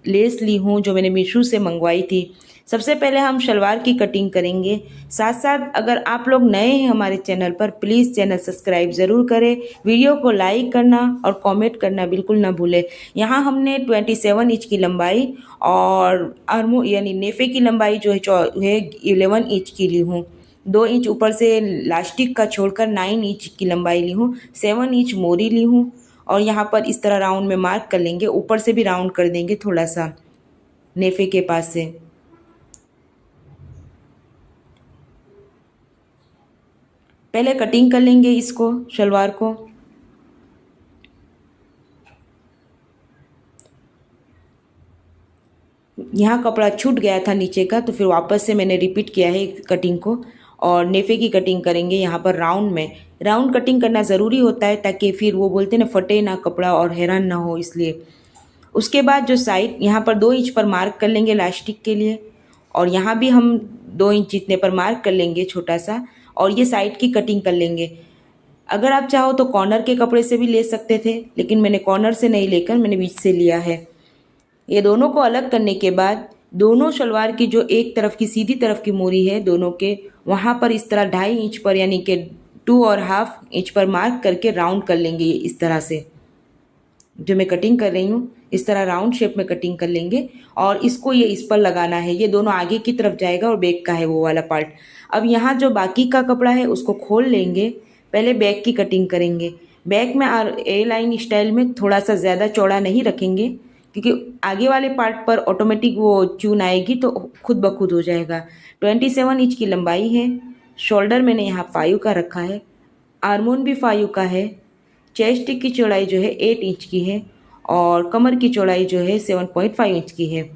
लेस ली हूँ जो मैंने मीशो से मंगवाई थी। सबसे पहले हम शलवार की कटिंग करेंगे। साथ साथ अगर आप लोग नए हैं हमारे चैनल पर, प्लीज़ चैनल सब्सक्राइब ज़रूर करें, वीडियो को लाइक करना और कमेंट करना बिल्कुल ना भूलें। यहाँ हमने 27 इंच की लंबाई और आर्मो यानी नेफे की लंबाई जो है 11 इंच की ली हूँ। 2 इंच ऊपर से लास्टिक का छोड़कर 9 इंच की लंबाई ली हूँ। 7 इंच मोरी ली हूँ और यहाँ पर इस तरह राउंड में मार्क कर लेंगे। ऊपर से भी राउंड कर देंगे थोड़ा सा नेफे के पास से। पहले कटिंग कर लेंगे इसको, शलवार को। यहाँ कपड़ा छूट गया था नीचे का, तो फिर वापस से मैंने रिपीट किया है कटिंग को। और नेफे की कटिंग करेंगे यहाँ पर राउंड में। राउंड कटिंग करना ज़रूरी होता है ताकि फिर वो बोलते ना फटे ना कपड़ा और हैरान ना हो, इसलिए। उसके बाद जो साइड यहाँ पर 2 इंच पर मार्क कर लेंगे लास्टिक के लिए, और यहाँ भी हम 2 इंच जितने पर मार्क कर लेंगे छोटा सा, और ये साइड की कटिंग कर लेंगे। अगर आप चाहो तो कॉर्नर के कपड़े से भी ले सकते थे, लेकिन मैंने कॉर्नर से नहीं लेकर मैंने बीच से लिया है। ये दोनों को अलग करने के बाद दोनों शलवार की जो एक तरफ की सीधी तरफ की मोरी है दोनों के, वहाँ पर इस तरह 2.5 इंच पर यानी कि 2.5 इंच पर मार्क करके राउंड कर लेंगे। इस तरह से जो मैं कटिंग कर रही हूँ इस तरह राउंड शेप में कटिंग कर लेंगे और इसको ये इस पर लगाना है। ये दोनों आगे की तरफ जाएगा और बैक का है वो वाला पार्ट। अब यहाँ जो बाकी का कपड़ा है उसको खोल लेंगे। पहले बैक की कटिंग करेंगे। बैक में ए लाइन स्टाइल में थोड़ा सा ज़्यादा चौड़ा नहीं रखेंगे, क्योंकि आगे वाले पार्ट पर ऑटोमेटिक वो चून आएगी तो खुद ब खुद हो जाएगा। 27 इंच की लंबाई है। शोल्डर मैंने यहाँ 5 का रखा है, आर्मोन भी 5 का है। चेस्ट की चौड़ाई जो है 8 इंच की है और कमर की चौड़ाई जो है 7.5 इंच की है।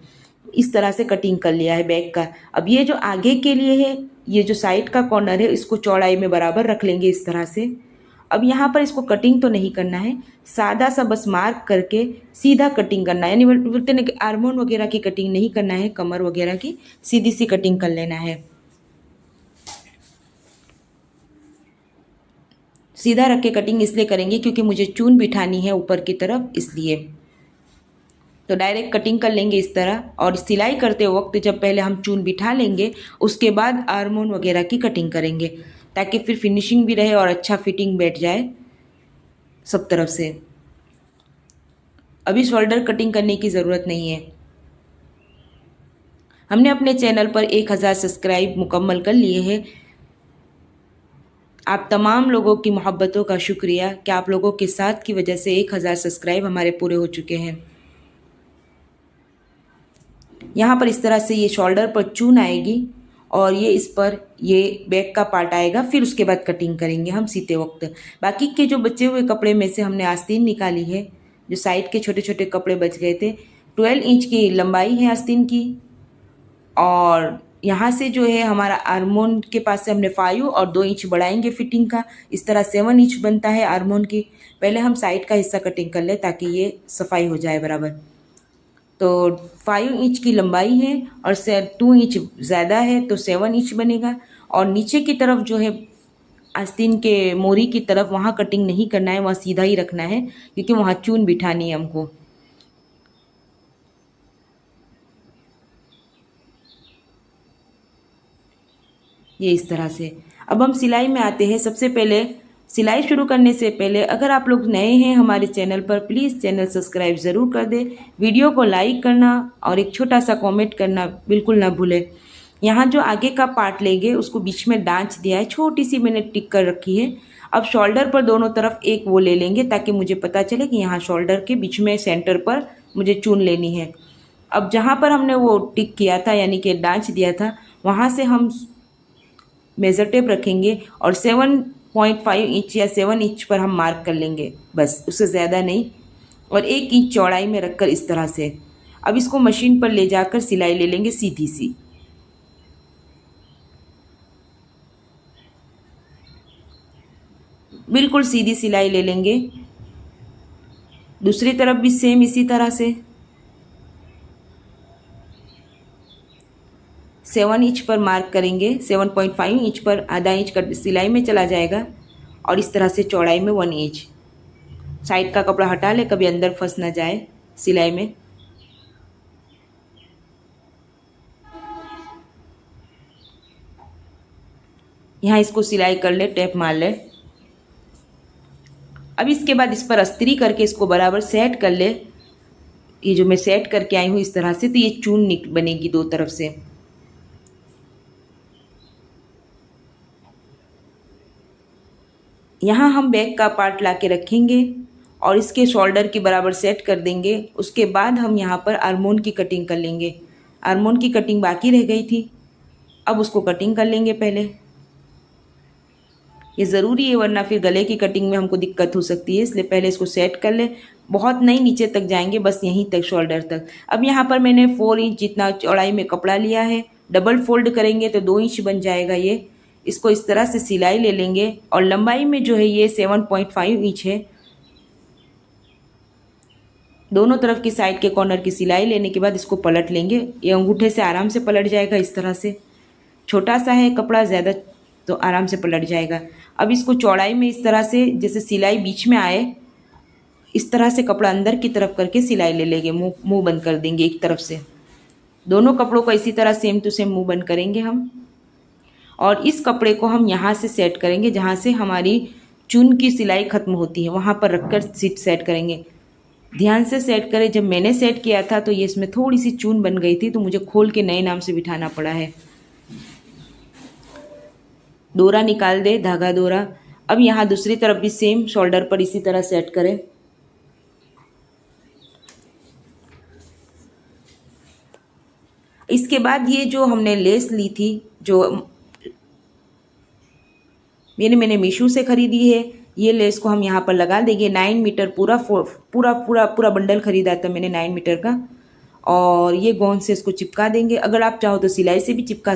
इस तरह से कटिंग कर लिया है बैक का। अब ये जो आगे के लिए है, ये जो साइड का कॉर्नर है इसको चौड़ाई में बराबर रख लेंगे इस तरह से। अब यहाँ पर इसको कटिंग तो नहीं करना है, सादा सा बस मार्क करके सीधा कटिंग करना है, यानी बोलते ना कि आर्मोन वगैरह की कटिंग नहीं करना है, कमर वगैरह की सीधी सी कटिंग कर लेना है। सीधा रख के कटिंग इसलिए करेंगे क्योंकि मुझे चून बिठानी है ऊपर की तरफ, इसलिए। तो डायरेक्ट कटिंग कर लेंगे इस तरह। और सिलाई करते वक्त जब पहले हम चून बिठा लेंगे उसके बाद आर्मोन वगैरह की कटिंग करेंगे, ताकि फिर फिनिशिंग भी रहे और अच्छा फिटिंग बैठ जाए सब तरफ से। अभी शोल्डर कटिंग करने की ज़रूरत नहीं है। हमने अपने चैनल पर 1000 सब्सक्राइब मुकम्मल कर लिए हैं। आप तमाम लोगों की मोहब्बतों का शुक्रिया कि आप लोगों के साथ की वजह से 1000 सब्सक्राइब हमारे पूरे हो चुके हैं। यहाँ पर इस तरह से ये शोल्डर पर चून आएगी और ये इस पर ये बैक का पार्ट आएगा। फिर उसके बाद कटिंग करेंगे हम सीते वक्त। बाकी के जो बचे हुए कपड़े में से हमने आस्तीन निकाली है, जो साइड के छोटे छोटे कपड़े बच गए थे। 12 इंच की लंबाई है आस्तीन की, और यहाँ से जो है हमारा आर्मोन के पास से हमने 5 और 2 इंच बढ़ाएंगे फिटिंग का। इस तरह 7 इंच बनता है आर्मोन की। पहले हम साइड का हिस्सा कटिंग कर ले ताकि ये सफाई हो जाए बराबर। तो 5 इंच की लंबाई है और 2 इंच ज़्यादा है तो 7 इंच बनेगा। और नीचे की तरफ जो है आस्तीन के मोरी की तरफ, वहाँ कटिंग नहीं करना है, वहाँ सीधा ही रखना है क्योंकि वहाँ चून बिठानी है हमको। ये इस तरह से। अब हम सिलाई में आते हैं। सबसे पहले सिलाई शुरू करने से पहले अगर आप लोग नए हैं हमारे चैनल पर, प्लीज़ चैनल सब्सक्राइब ज़रूर कर दें। वीडियो को लाइक करना और एक छोटा सा कमेंट करना बिल्कुल ना भूलें। यहाँ जो आगे का पार्ट लेंगे उसको बीच में डांच दिया है, छोटी सी मैंने टिक कर रखी है। अब शोल्डर पर दोनों तरफ एक वो ले लेंगे ताकि मुझे पता चले कि यहाँ शोल्डर के बीच में सेंटर पर मुझे चून लेनी है। अब जहाँ पर हमने वो टिक किया था यानी कि डांच दिया था, वहाँ से हम मेज़र टेप रखेंगे और 7.5 इंच या 7 इंच पर हम मार्क कर लेंगे, बस उससे ज़्यादा नहीं। और 1 इंच चौड़ाई में रखकर इस तरह से। अब इसको मशीन पर ले जाकर सिलाई ले लेंगे सीधी सी। बिल्कुल सीधी सिलाई ले लेंगे। दूसरी तरफ भी सेम इसी तरह से 7 इंच पर मार्क करेंगे। 7.5 इंच पर आधा इंच का सिलाई में चला जाएगा और इस तरह से चौड़ाई में 1 इंच। साइड का कपड़ा हटा ले, कभी अंदर फंस ना जाए सिलाई में। यहाँ इसको सिलाई कर ले, टेप मार ले। अब इसके बाद इस पर अस्त्री करके इसको बराबर सेट कर ले। ये जो मैं सेट करके आई हूँ इस तरह से, तो ये चून बनेगी दो तरफ से। यहाँ हम बैक का पार्ट ला के रखेंगे और इसके शोल्डर के बराबर सेट कर देंगे। उसके बाद हम यहाँ पर आर्मोन की कटिंग कर लेंगे। आर्मोन की कटिंग बाकी रह गई थी, अब उसको कटिंग कर लेंगे पहले। ये ज़रूरी है वरना फिर गले की कटिंग में हमको दिक्कत हो सकती है, इसलिए पहले इसको सेट कर ले। बहुत नहीं नीचे तक जाएंगे, बस यहीं तक शोल्डर तक। अब यहाँ पर मैंने 4 इंच जितना चौड़ाई में कपड़ा लिया है। डबल फोल्ड करेंगे तो 2 इंच बन जाएगा ये। इसको इस तरह से सिलाई ले लेंगे और लंबाई में जो है ये 7.5 इंच है। दोनों तरफ की साइड के कॉर्नर की सिलाई लेने के बाद इसको पलट लेंगे। ये अंगूठे से आराम से पलट जाएगा इस तरह से। छोटा सा है कपड़ा, ज़्यादा तो आराम से पलट जाएगा। अब इसको चौड़ाई में इस तरह से, जैसे सिलाई बीच में आए इस तरह से कपड़ा अंदर की तरफ करके सिलाई ले लेंगे। मुंह बंद कर देंगे एक तरफ से। दोनों कपड़ों को इसी तरह सेम टू सेम मुंह बंद करेंगे हम। और इस कपड़े को हम यहाँ से सेट करेंगे, जहाँ से हमारी चून की सिलाई ख़त्म होती है वहाँ पर रखकर सीट सेट करेंगे। ध्यान से सेट करें। जब मैंने सेट किया था तो ये इसमें थोड़ी सी चून बन गई थी, तो मुझे खोल के नए नाम से बिठाना पड़ा है। डोरा निकाल दे, धागा डोरा। अब यहाँ दूसरी तरफ भी सेम शोल्डर पर इसी तरह सेट करें। इसके बाद ये जो हमने लेस ली थी, जो मैंने मीशो से ख़रीदी है, ये लेस को हम यहाँ पर लगा देंगे। 9 मीटर पूरा पूरा पूरा पूरा बंडल ख़रीदा था मैंने 9 मीटर का। और ये गोंद से इसको चिपका देंगे। अगर आप चाहो तो सिलाई से भी चिपका